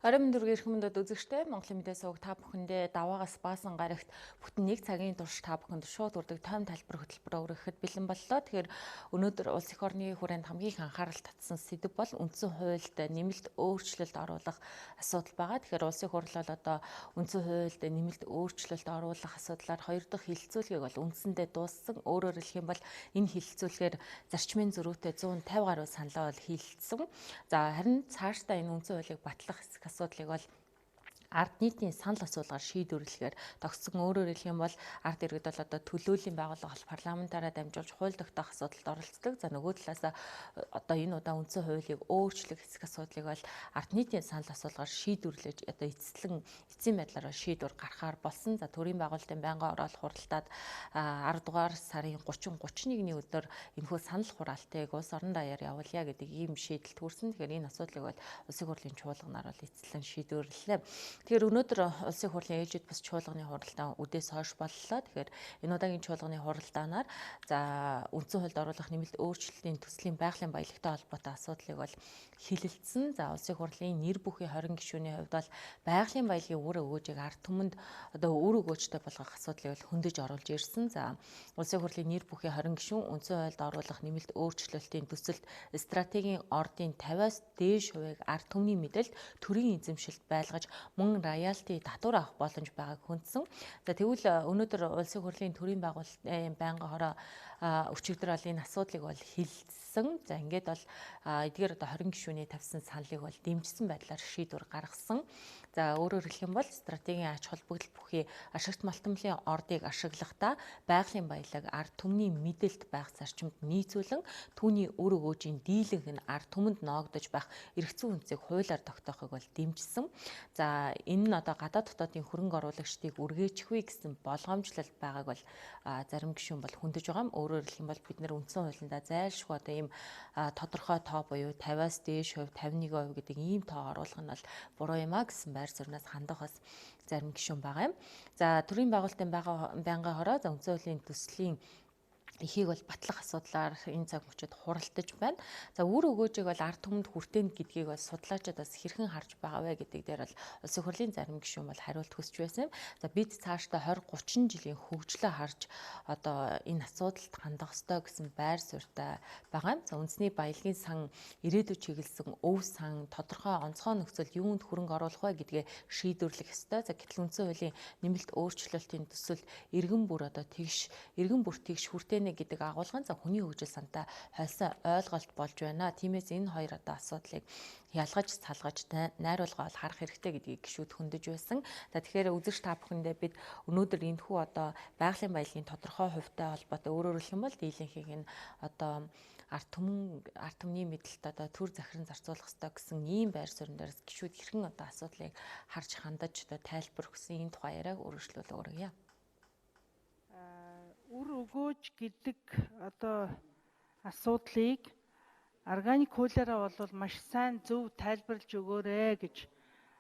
Оройн мэндүргийн эрхэм мөндөд үзэгчтэй Монголын мэдээ суваг та бүхэндээ даваагаас баасан гарагт бүтэн 1 цагийн турш та бүхэнд шууд үрдэг тойм тайлбар хөтөлбөрөөр өгөхөд бэлэн боллоо. Тэгэхээр өнөөдөр улс их орны хүрээнд хамгийн их анхаарал татсан сэдэв бол үндсэн хуульд нэмэлт өөрчлөлт оруулах асуудал байгаа. Тэгэхээр улсын хурл бол одоо үндсэн хуульд нэмэлт өөрчлөлт оруулах асуудлаар хоёр дахь хилцүүлгийг бол үндсэндээ дууссан. Өөрөөр хэлэх юм бол энэ хилцүүлгээр зарчмын зөрүүтэй 150 гаруй саналаа бол хийлгэсэн. За харин цаашдаа энэ үндсэн хуулийг батлах асуудлыг бол ард нийтийн санал асуулгаар шийдвэрлэхээр тогтсон. Өөрөөр хэлэх юм бол ард иргэд бол одоо төлөөллийн байгууллага бол парламентаараа дамжуулж хууль тогтоох асуудалд оролцдог. За нөгөө талаас одоо энэ удаа үндсэн хуулийг өөрчлөх хэсэг асуудлыг бол ард нийтийн санал асуулгаар шийдвэрлэж одоо эцсийн байдлаар шийдвэр гаргахаар болсон. За төрийн байгуулалтын байнгын оролцох хуралдаад 10 дугаар сарын 30-31-ний өдөр энэхүү санал хураалтыг улс орон даяар явуулъя гэдэг ийм шийдэлт хүрсэн. Тэгэхээр энэ асуудлыг бол улсын хурлын чуулганаар бол эцэслэн шийдвэрлэлээ. Тэгэхээр өнөөдөр улсын хурлын ээлжид бас чуулганы хуралдаан үдээс хойш боллоо. Тэгэхээр энэ удаагийн чуулганы хуралдаанаар за үндсэн хуульд оруулах нэмэлт өөрчлөлтийн төслийн байгалийн баялагтай холбоотой асуудлыг бол хилэлцсэн. За улсын хурлын нэр бүхий 20 гишүүний хувьд бол байгалийн баялагын үр өгөөжийг ард түмэнд одоо үр өгөөжтэй болгох асуудлыг бол хөндөж оруулж ирсэн. За улсын хурлын нэр бүхий 20 гишүүн үндсэн хуульд оруулах нэмэлт өөрчлөлтийн төсөлд стратегийн ордын 50-аас дээш хувийг ард түмний мэдээлэлд төрийн эзэмшилт байлгаж мөн роялти татвар авах боломж байгааг хүндсэн. За тэгвэл өнөөдөр улсын хурлын төрийн байгуулалтын байнгын хороо өчигдөр бол энэ асуудлыг бол хилцсэн. За ингээд бол эдгээр одоо 20 гишүүний тавьсан саналыг бол дэмжсэн байдлаар шийдвэр гаргасан. За өөрөөр хэлэх юм бол стратегийн ач холбогдол бүхий ашигт малтмлын ордыг ашиглахдаа байгалийн баялаг ард түмний мэдээлэлд байх зарчимд нийцүүлэн түүний үр өгөөжийн дийлэнх нь ард түмэнд ноогдож байх эрх зүйн үндсийг хуулиар тогтоохыг бол дэмжсэн. За энэ нь одоо гадаад дотоодын хөрөнгө оруулагчдыг үргээчихвэ гэсэн болгоомжлол байгааг бол зарим гишүүн бол хүндэж байгаа юм. Өөрөөр хэлэх юм бол бид нэр үндсэн хуулиндаа зайлшгүй одоо ийм тодорхой тоо буюу 50-аас дээш хувь 51% гэдэг ийм тоо оруулах нь бол буруу юм а гэсэн байр суурьнаас хандах бас зарим гишүүн байгаа юм. За төрийн байгуулалтын байнгын хороо за үндсэн хуулийн төслийн эхийг бол батлах асуудлаар энэ цаг мөчид хуралдаж байна. За үр өгөөжийг бол ард түмэнд хүртэн гэдгийг бол судлаачид бас хэрхэн харж байгаа вэ гэдэг дээр бол улсын хурлын зарим гишүүн бол хариулт хүсэж байсан юм. За бид цаашдаа 20-30 жилийн хөгжлөө харж одоо энэ асуудалд хандах ёстой гэсэн байр суурьтай байгаа юм. За үндэсний баялагын сан ирээдүйд чиглэсэн өв сан тодорхой онцгой нөхцөл юунд хөрөнгө оруулах вэ гэдгээ шийдвэрлэх ёстой. За гэтэл үндсэн хуулийн нэмэлт өөрчлөлтийн төсөлд иргэн бүр тэгш хүртэн гэдэг агуулгын за хүний хөгжил сантай хойсон ойлголт болж байна. Тиймээс энэ хоёр одоо асуудлыг ялгаж салгаж найруулга бол харах хэрэгтэй гэдгийг гишүүд хөндөж байсан. За тэгэхээр үзэгч та бүхэндээ бид өнөөдөр энэхүү одоо байгалийн баялагын тодорхой хувьтай холбоотой өөрөөр хэлэх юм бол дийлэнхийг нь одоо ард түмний мэдэлд одоо төр захиран зарцуулах ёстой гэсэн ийм байр суурин дээрс гишүүд хэрхэн одоо асуудлыг харж хандаж одоо тайлбар өгсөн энэ тухай яриаг өргөжлүүлээ өргөе. Үр өгөөж гэдэг одоо асуудлыг органик хуулиараа бол маш сайн зөв тайлбарлаж өгөөрэй гэж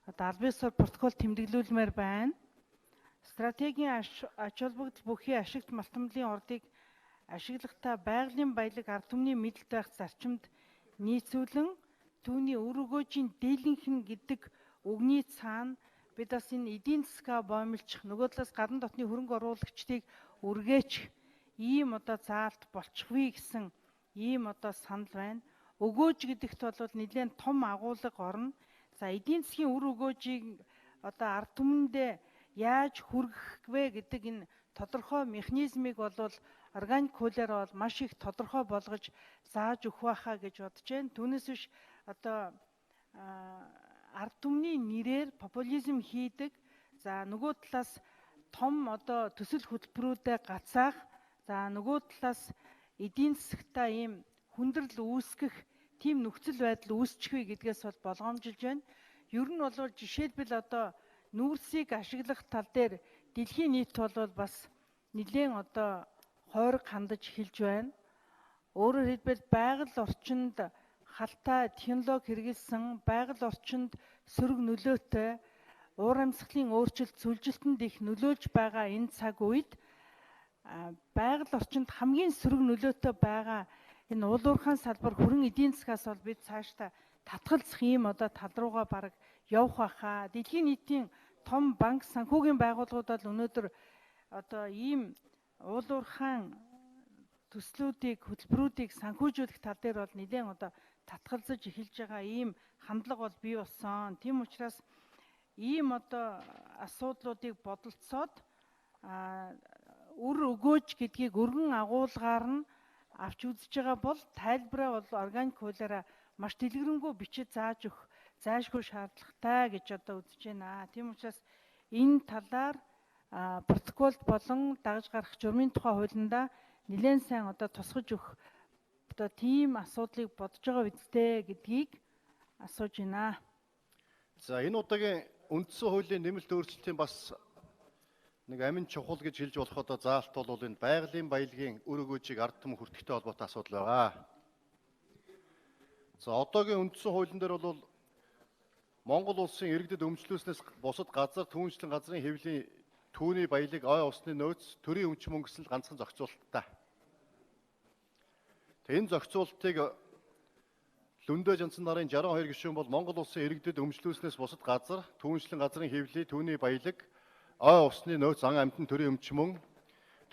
одоо албан ёсоор протокол тэмдэглүүлмээр байна. Стратегийн ач холбогдол бүхий ашигт малтмлын ордыг ашиглахдаа байгалийн баялаг ард түмний мэдэлд байх зарчимд нийцүүлэн түүний үр өгөөжийн дийлэнх нь гэдэг үгний цаана бид бас энэ эдийн засгаа боомлчих нөгөө талаас гадна дотны хөрөнгө оруулагчдыг үргээч ийм одоо заалт болчихвээ гэсэн ийм одоо санал байна. Өгөөж гэдэгт бол нэлээд том агуулга орно. За эдийн засгийн үр өгөөжийг одоо ард түмэндээ яаж хүргэх вэ гэдэг энэ тодорхой механизмыг бол органик хуулиараа бол маш их тодорхой болгож зааж өгөх байхаа гэж бодож байна. Түүнээс биш одоо ард түмний нэрээр популизм хийдэг. За нөгөө талаас том одоо төсөл хөтөлбөрүүдэд гацаах. За нөгөө талаас эдийн засгтаа ийм хүндрэл үүсгэх тийм нөхцөл байдал үүсчихвэ гэдгээс бол болгоомжилж байна. Ер нь бол жишээлбэл одоо нүүрсийг ашиглах тал дээр дэлхийн нийт бол бас нэлээд одоо хойрог хандаж эхэлж байна. Өөрөөр хэлбэл байгаль орчинд халтай технологи хэрэгэлсэн, байгаль орчинд сөрөг нөлөөтэй уур амьсгалын өөрчлөлт сүлжилтэнд их нөлөөлж байгаа энэ цаг үед байгаль орчинд хамгийн сөрөг нөлөөтэй байгаа энэ уул уурхайн салбар хүрэн эдийн засгаас бол бид цаашдаа татгалзах ийм одоо тал руугаа бараг явах байхаа. Дэлхийн нийтийн том банк санхүүгийн байгууллагууд бол өнөөдөр одоо ийм уулуурхаан төслүүдийг хөтөлбөрүүдийг санхүүжүүлэх тал дээр бол нэлээд одоо татгалзаж эхэлж байгаа ийм хандлага бол бий болсон. Тийм учраас ийм одоо асуудлуудыг бодолцоод үр өгөөж гэдгийг өргөн агуулгаар нь авч үзэж байгаа бол тайлбараа бол органик хуулиараа маш дэлгэрэнгүй бичиж зааж өгөх зайлшгүй шаардлагатай гэж одоо үзэж байна. Тийм учраас энэ талаар протоколд болон дагаж гарах журмын тухай хуулиндаа нэлээд сайн одоо тусгаж өгөх одоо тийм асуудлыг бодож байгаа үсттэй гэдгийг асууж байна. За энэ удаагийн үндсэн хуулийн нэмэлт өөрчлөлтийн бас нэг амин чухал гэж хэлж болох одоо заалт бол энэ байгалийн баялагын үр өгөөжийг ард түмэн хүртэхтэй холбоотой асуудал байгаа. За одоогийн үндсэн хуулийн дээр бол Монгол улсын иргэдэд өмчлөөснөөс бусад газар түүнчлэн газрын хэвлийн түүний баялаг ой усны нөөц төрийн өмч мөнгө гэсэн л ганцхан зохицуулалттай. Энэ зохицуулалтыг Лүндэ Жансан нарын 62 гишүүн бол Монгол улсын иргэдэд өмчлөөснөөс бусад газар түүнчлэн газрын хэвлийн түүний баялаг ой усны нөөц ан амьтан төрийн өмч мөн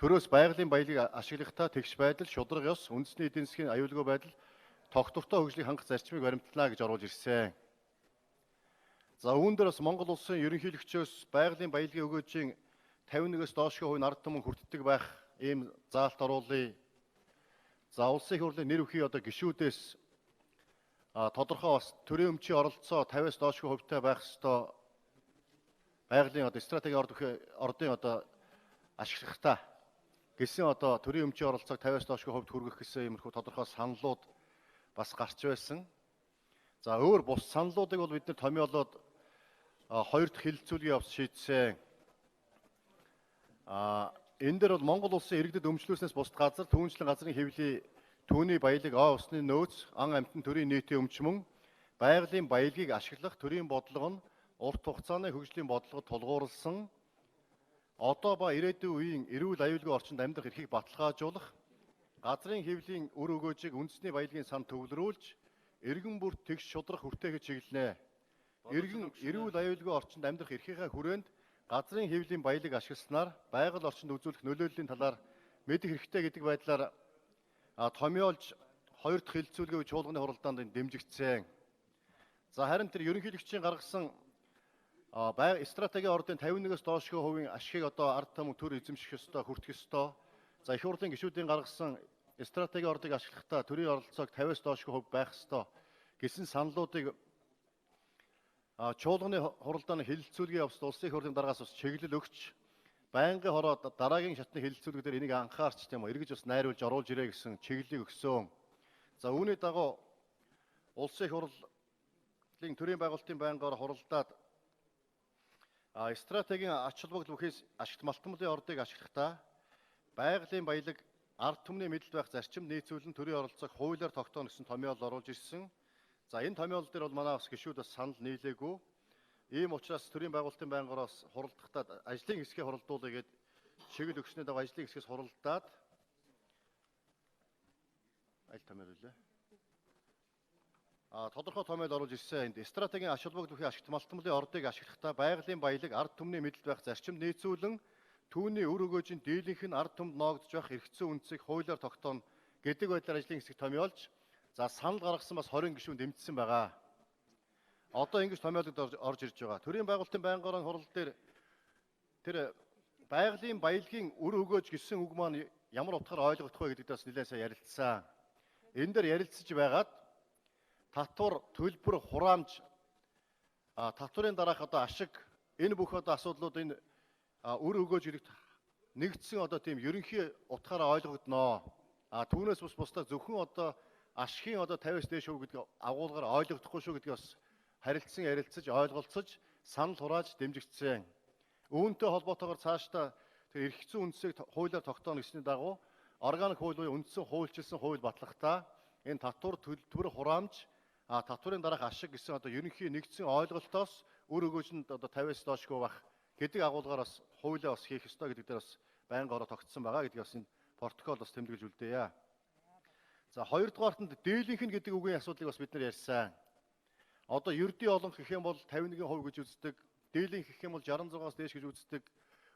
төрөөс байгалийн баялагийг ашиглахдаа тэгш байдал шудраг ёс үндэсний эдийн засгийн аюулгүй байдал тогтвортой хөгжлийг хангах зарчмыг баримтлана гэж оруулж ирсэн. За үүн дээр бас Монгол улсын ерөнхийлөгчөөс байгалийн баялагын өгөөжийн 51-өөс доошгүй хувь ард түмэн хүртдэг байх ийм заалт оруулъя. За улсын их хурлын нэр бүхий одоо гишүүдээс тодорхой бас төрийн өмчийн оролцоо 50-аас доошгүй хувьтай байх ёстой. Байгалийн одоо стратегийн ордын одоо ашиглахтаа гэсэн одоо төрийн өмчийн оролцоог 50-аас доошгүй хувьд хүргэх гэсэн иймэрхүү тодорхой саналууд бас гарч байсан. За өөр бус саналуудыг бол бид нэр томьёолоод хоёр дахь хилцүүлгийн явц шийдсэн. Энэ дээр бол Монгол улсын иргэдэд өмчлөөснөөс бусад газар түүнчлэн газрын хэвлийн түүний баялаг ой усны нөөц ан амьтан төрийн нийтийн өмч мөн байгалийн баялагийг ашиглах төрийн бодлого нь урт хугацааны хөгжлийн бодлогод тулгуурласан одоо ба ирээдүйн үеийн эрүүл аюулгүй орчинд амьдрах эрхийг баталгаажуулах газрын хэвлийн үр өгөөжийг үндэсний баялагын сан төвлөрүүлж иргэн бүрт тэгш шудрах хүртээгэж чиглэнэ. Иргэн эрүүл аюулгүй орчинд амьдрах эрхийнхээ хүрээнд газрын хэвлийн баялаг ашигласнаар байгаль орчинд үзүүлэх нөлөөллийн талаар мэдэх хэрэгтэй гэдэг байдлаар томьёолж хоёр дахь хилцүүлгийн чуулганы хуралдаанд дэмжигдсэн. За харин тэр ерөнхийлөгчийн гаргасан стратегийн ордын 51-өөс доошгүй хувийн ашигыг одоо ард түмэн төр эзэмших ёстой, хүртэх ёстой. За их хурлын гишүүдийн гаргасан стратегийн ордыг ашиглахдаа төрийн оролцоог 50-аас доошгүй хувь байх ёстой гэсэн саналуудыг чуулганы хуралдааны хэлэлцүүлгийн явцад улсын их хурлын дараагаас бас чиглэл өгч байнгын хороо дараагийн шатны хэлэлцүүлгээр энийг анхаарч тийм эргэж бас найруулж оруулж ирээ гэсэн чиглэлийг өгсөн. За үүний дагуу улсын их хурлын төрийн байгуулалтын байнгаар хуралдаад стратегийн ач холбогдол бүхээс ашигт малтмлын ордыг ашиглахдаа байгалийн баялаг ард түмний мэдэлд байх зарчим нийцүүлэн төрийн оролцоог хуулиар тогтооно гэсэн томьёол оруулж ирсэн. За энэ томьёол дээр бол манай бас гишүүд бас санал нийлээгүй. Ийм учраас төрийн байгуулалтын байнгаараас хуралдахдаа ажлын хэсгээ хуралдуулъя гэд чиглэл өгснөд байгаа ажлын хэсгээс хуралдаад аль томьёол үлээ. Тодорхой томьёол оруулж ирсэн. Энд стратегийн ач холбогдол бүхий ашигт малтмлын ордыг ашиглахдаа байгалийн баялаг ард түмний мэдэлд байх зарчим нийцүүлэн түүний үр өгөөжийн дийлэнх нь ард түмэнд ноогдож байх эрхцэн үндсийг хуулиар тогтооно гэдэг байдлаар ажлын хэсэг томьёолж за санал гаргасан бас 20 гишүүн дэмжсэн байгаа. Одоо ингэж томьёологд орж ирж байгаа. Төрийн байгуулалтын байнгын хурал дээр тэр байгалийн баялагын үр өгөөж гэсэн үг маань ямар утгаар ойлгогдох вэ гэдэгт бас нэлээд сайн ярилцсан. Энэ дээр ярилцж байгаад татвар, төлбөр, хураамж, татварын дараах одоо ашиг энэ бүх одоо асуудлууд энэ үр өгөөж гэдэгт нэгдсэн одоо тийм ерөнхий утгаараа ойлгогдноо. Түүнээс бусдаа зөвхөн одоо ашигын одоо 50-аас дээш шүү гэдэг агуулгаар ойлгогдохгүй шүү гэдгийг бас харилцсан ярилцаж ойлголцож санал хурааж дэмжигдсэн. Үүнтэй холбоотойгоор цаашдаа тэр эрхцэн үндсийг хуулиар тогтооно гэсний дагуу органик хууль буюу үндсэн хуульчилсан хууль батлахдаа энэ татвар, төлбөр, хураамж, татварын дараах ашиг гэсэн одоо ерөнхий нэгдсэн ойлголтоос үр өгөөжөнд одоо 50-аас доошгүй байх гэдэг агуулгаар бас хуулиа бас хийх ёстой гэдэг дээр бас байнга ороо тогтсон байгаа гэдгийг бас энэ протокол бас тэмдэглэж үлдээе. За хоёрдугаарт нь дийлэнх нь гэдэг үгийн асуудлыг бас бид нар ярьсан. Одоо ердийн олонх гэх юм бол 51% гэж үздэг, дийлэнх гэх юм бол 66-аас дээш гэж үздэг,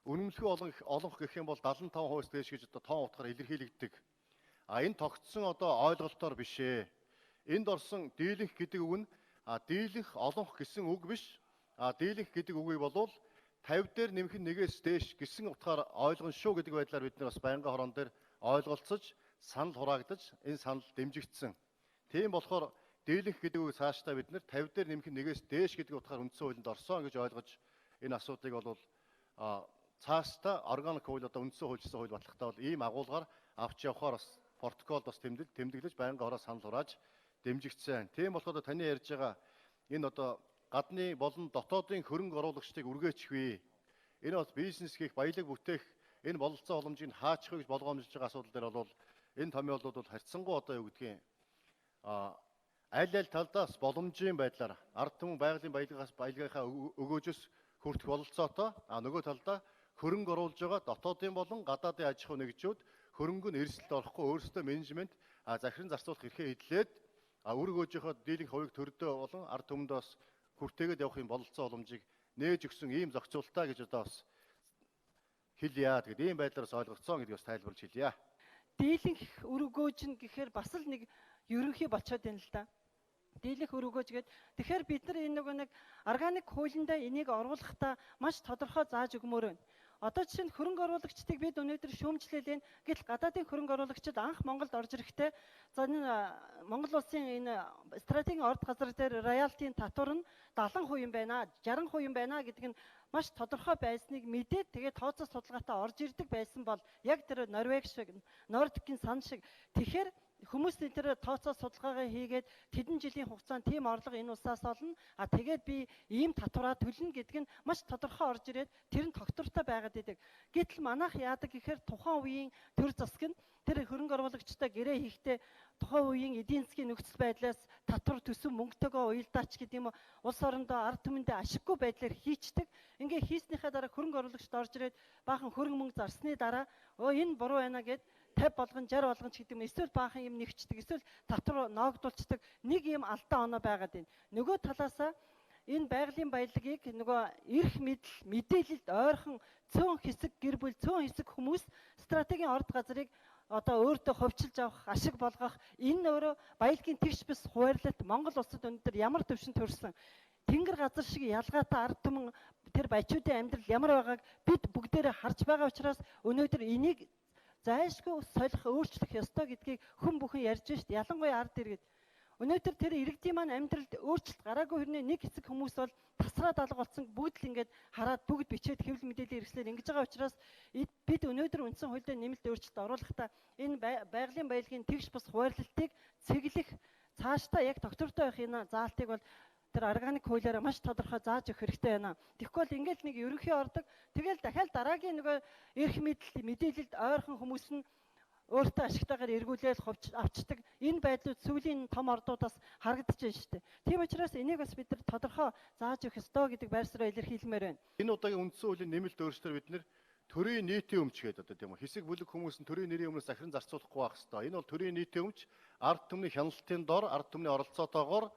үнэмлэхүй олонх гэх юм бол 75%-аас дээш гэж одоо тоон утгаар илэрхийлэгддэг. Энэ тогтсон одоо ойлголтоор биш ээ. Энд орсон дийлэнх гэдэг үг нь дийлэнх олонх гэсэн үг биш. Дийлэнх гэдэг үгийг болвол 50 дээр нэмэх нь 1-ээс дээш гэсэн утгаар ойлгон шүү гэдэг байдлаар бид нар бас байнгын хорон дээр ойлголцож, санал хураагдаж, энэ санал дэмжигдсэн. Тийм болохоор дийлэнх гэдэг үг цаашдаа бид нар 50 дээр нэмэх нь 1-ээс дээш гэдэг утгаар үндсэн хуулинд орсон гэж ойлгож энэ асуудлыг бол цаашдаа органик хууль одоо үндсэн хуульчсан хууль батлахтаа бол ийм агуулгаар авч явахаар бас протокол бас тэмдэглэж байнгын хороо санал хурааж дэмжигдсэн. Тийм болохоор таны ярьж байгаа энэ одоо гадны болон дотоодын хөрөнгө оруулагчдыг үргээчихвээ. Энэ бас бизнес хийх, баялаг бүтээх энэ бололцоо боломжийг хаачих гэж болгоомжлж байгаа асуудал дээр бол энэ томьёолууд бол харьцангуй одоо юу гэдгийг аль талдаас боломжийн байдлаар ард түмэн байгалийн баялагынхаа өгөөжөөс хүртэх бололцоотой нөгөө талдаа хөрөнгө оруулж байгаа дотоодын болон гадаадын аж ахуй нэгжүүд хөрөнгө нь эрсдэлд орохгүй өөрсдөө менежмент захиран зарцуулах эрхээ эдлээд үр өгөөжийнхөө дийлэнх хувийг төрдөө болон ард түмэндээ бас хүртээгээд явах юм бололцоо боломжийг нээж өгсөн ийм зохицуултаа гэж одоо бас хэлье. Тэгэд ийм байдлаараас ойлгогдсон гэдгийг бас тайлбарлаж хэлье. Дийлэнх үр өгөөж нь гэхээр бас л нэг ерөнхий болчиход байна л да. Дийлэнх үр өгөөж гэдэг. Тэгэхээр бид нар энэ нэг органик хуулиндаа энийг оруулахдаа маш тодорхой зааж өгмөр байна. Одоо жишээ нь хөрөнгө оруулагчдыг бид өнөөдөр шүүмжлэлийн гэтэл гадаадын хөрөнгө оруулагчид анх Монголд орж ирэхдээ за энэ Монгол улсын энэ стратегийн орд газар дээр роялтийн татвар нь 70% юм байна, 60% юм байна гэдэг нь маш тодорхой байсныг мэдээд тэгээд тооцоо судалгаатаа орж ирдэг байсан бол яг тэр Норвеги шиг, Нордикийн сан шиг тэгэхээр хүмүүс тэр тооцоо судалгаагаа хийгээд тэдэн жилийн хугацаанд тийм орлого энэ улсаас олно. Тэгээд би ийм татвараа төлнө гэдэг нь маш тодорхой орж ирээд тэр нь тогтвортой байгаад идэг. Гэтэл манайх яадаг гэхээр тухайн үеийн төр засаг нь тэр хөрөнгө оруулагчтай гэрээ хийхдээ тухайн үеийн эдийн засгийн нөхцөл байдлаас татвар төсөв мөнгөтэйгөө уялдаач гэдэг юм уу улс орондоо ард түмэндээ ашиггүй байдлаар хийчдэг. Ингээ хийснийхаа дараа хөрөнгө оруулагчд орж ирээд баахан хөрөнгө мөнгө зарсны дараа энэ буруу байна гэд 50 болгон 60 болгон ч гэдэг юм эсвэл баахан юм нэгчдэг эсвэл татвар ноогдуулцдаг нэг юм алдаа оноо байгаад байна. Нөгөө талаасаа энэ байгалийн баялагийг нөгөө эрх мэдээлэлд ойрхон цөөн хэсэг гэр бүл цөөн хэсэг хүмүүс стратегийн орд газрыг одоо өөртөө ховчилж авах, ашиг болгох энэ өөрөө баялагын тэгш бис хуваарлалт Монгол улсад өнөөдөр ямар төвшөнд төрсөн тэнгэр газар шиг ялгаатай ард түмэн тэр баячуудын амьдрал ямар байгааг бид бүгдээрээ харж байгаа учраас өнөөдөр энийг зайлшгүй солих өөрчлөх ёстой гэдгийг хүн бүхэн ярьж шít. Ялангуяа ард иргэд. Өнөөдөр тэр иргэдийн маань амьдралд өөрчлөлт гараагүй хэрнээ нэг хэсэг хүмүүс бол тасраад алга болсон бүгд л ингээд хараад бүгд бичээд хэвлэл мэдээллийн хэрэгслээр ингэж байгаа учраас бид өнөөдөр үндсэн хуулинд нэмэлт өөрчлөлт оруулахдаа энэ байгалийн баялагын тэгш бус хуваарлалтыг цэглэх цаашдаа яг тогтвортой байх энэ заалтыг бол тэр органик хуулиараа маш тодорхой зааж өгөх хэрэгтэй байна. Тэгэхгүй бол ингээд нэг ерөнхий ордог. Тэгэл дахиад дараагийн нөгөө эрх мэдээлэлд ойрхон хүмүүс нь өөртөө ашигтайгаар эргүүлээл авчдаг. Энэ байдлууд сүүлийн том ордуудаас харагдаж байна шүү дээ. Тийм учраас энийг бас бид нар тодорхой зааж өгөх ёстой гэдэг байр суурьаа илэрхийлмээр байна. Энэ удаагийн үндсэн хуулийн нэмэлт өөрчлөлтөөр бид нар төрийн нийтийн өмч гэдэг одоо тийм үү хэсэг бүлэг хүмүүс нь төрийн нэрийн өмнөөс захиран зарцуулахгүй байх ёстой. Энэ бол төрийн нийтийн өмч ард түмний хяналтын дор ард түмний оролцоотойгоор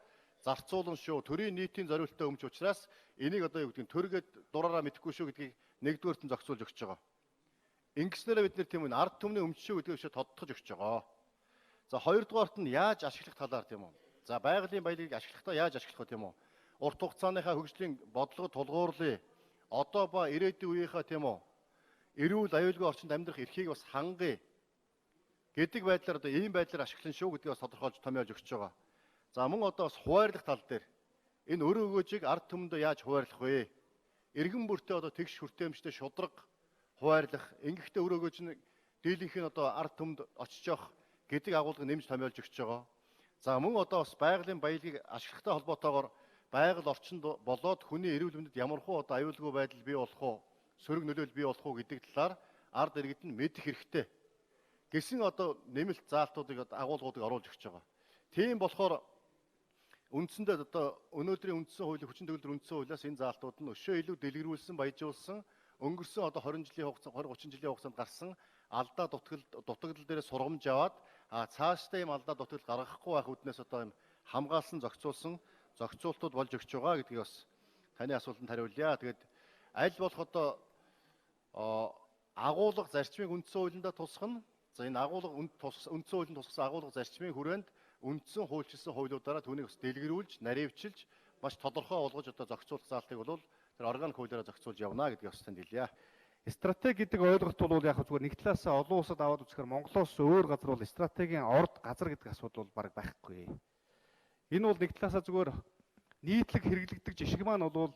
зарцуулан шүү. Төрийн нийтийн зориулттай өмч учраас энийг одоо юу гэдгийг төргээд дураараа мэдэхгүй шүү гэдгийг нэгдүгээрт нь зохицуулж өгч байгаа. Ингэснээрээ бид нар тийм үү ард түмний өмч шүү гэдгийг өшөө тодтогч өгч байгаа. За хоёрдугаарт нь яаж ашиглах талаар тийм үү. За байгалийн баялагийг ашиглахдаа яаж ашиглах вэ тийм үү. Урт хугацааныхаа хөгжлийн бодлого тулгуурлая. Одоо ба ирээдүйн үеийнхаа тийм үү эрүүл аюулгүй орчинд амьдрах эрхийг бас хангая гэдэг байдлаар одоо ийм байдлаар ашиглана шүү гэдгийг бас тодорхойлж томьёолж өгч байгаа. За мөн одоо бас хуваарлах тал дээр энэ өр өгөөжийг ард түмэндээ яаж хуваарлах вэ? Иргэн бүртээ одоо тэгш хүртээмжтэй шудраг хуваарлах, ингэхдээ өр өгөөж нь дийлэнх нь одоо ард түмэнд очиж явах гэдэг агуулгыг нэмж томьёолж өгч байгаа. За мөн одоо бас байгалийн баялагийг ашиглахтай холбоотойгоор байгаль орчинд болоод хүний эрүүл мэндэд ямархуу одоо аюулгүй байдал бий болох уу, сөрөг нөлөөлөл бий болох уу гэдэг талаар ард иргэд нь мэдэх хэрэгтэй. Гэсэн одоо нэмэлт заалтуудыг агуулгуудыг оруулж өгч байгаа. Тийм болохоор үндсэндээ одоо өнөөдрийн үндсэн хуулийн хүчин төгөлдөр үндсэн хуулиас энэ заалтууд нь өшөө илүү дэлгэрүүлсэн, баяжуулсан, өнгөрсөн одоо 20 жилийн хугацаанд 20-30 жилийн хугацаанд гарсан алдаа дутагдал дээр сургамж аваад цаашдаа ийм алдаа дутагдал гаргахгүй байх үднээс одоо ийм хамгаалсан, зохицуулсан зохицуултууд болж өгч байгаа гэдгийг бас таны асуултанд хариулъя. Тэгээд аль болох одоо агуулга зарчмыг үндсэн хуулиндаа тусгах нь за энэ агуулга үндсэн хуулинд тусгасан агуулга зарчмын хүрээнд үндсэн хуульчилсан хуулиудаараа түүнийг бас дэлгэрүүлж, наривчилж маш тодорхой болгож одоо зохицуулах заалтыг бол тэр органик хуулиараа зохицуулж явна гэдгийг бас танд хэлье. Стратеги гэдэг ойлголт бол яг зүгээр нэг талаасаа олон улсад аваад үзэхээр Монголоос өөр газар бол стратегийн орд газар гэдэг асуудал бол бараг байхгүй. Энэ бол нэг талаасаа зүгээр нийтлэг хэрэглэгдэх жишг маань бол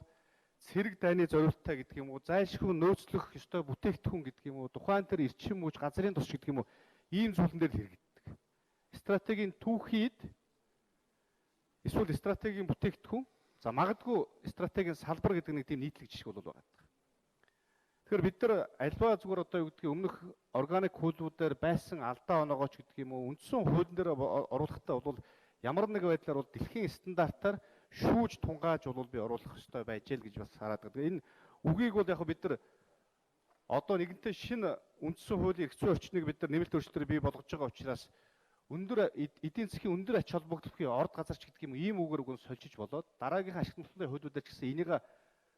цэрэг дайны зориулттай гэдэг юм уу, зайлшгүй нөөцлөх ёстой бүтээгдэхүүн гэдэг юм уу, тухайн тэр эрчим мууч газрын тус гэдэг юм уу, ийм зүйлэн дээр хэрэгждэг. Стратегийн түүхийд эсвэл стратегийн бүтээгдэхүүн, за магадгүй стратегийн салбар гэдэг нэг тийм нийтлэг жишг бол байгаа. Тэгэхээр бид нар альва зүгээр одоо юу гэдгийг өмнөх органик хуулиудаар байсан алдаа оноогооч гэдэг юм уу, үндсэн хуулийн дээр оруулахдаа бол ямар нэг байдлаар бол дэлхийн стандартаар шүүж тунгааж бол би оруулах ёстой байж л гэж бас хараад байгаа. Энэ үгийг бол яг бид нар одоо нэгэнтээ шинэ үндсэн хуулийн эрх зүйн орчныг бид нар нэмэлт өөрчлөлтөөр бий болгож байгаа учраас өндөр эдийн засгийн өндөр ач холбогдолтын орд газарч гэдэг юм ийм үгээр үгэн сольжиж болоод дараагийнхаа ашиглалтын хуулиудаар ч гэсэн энийг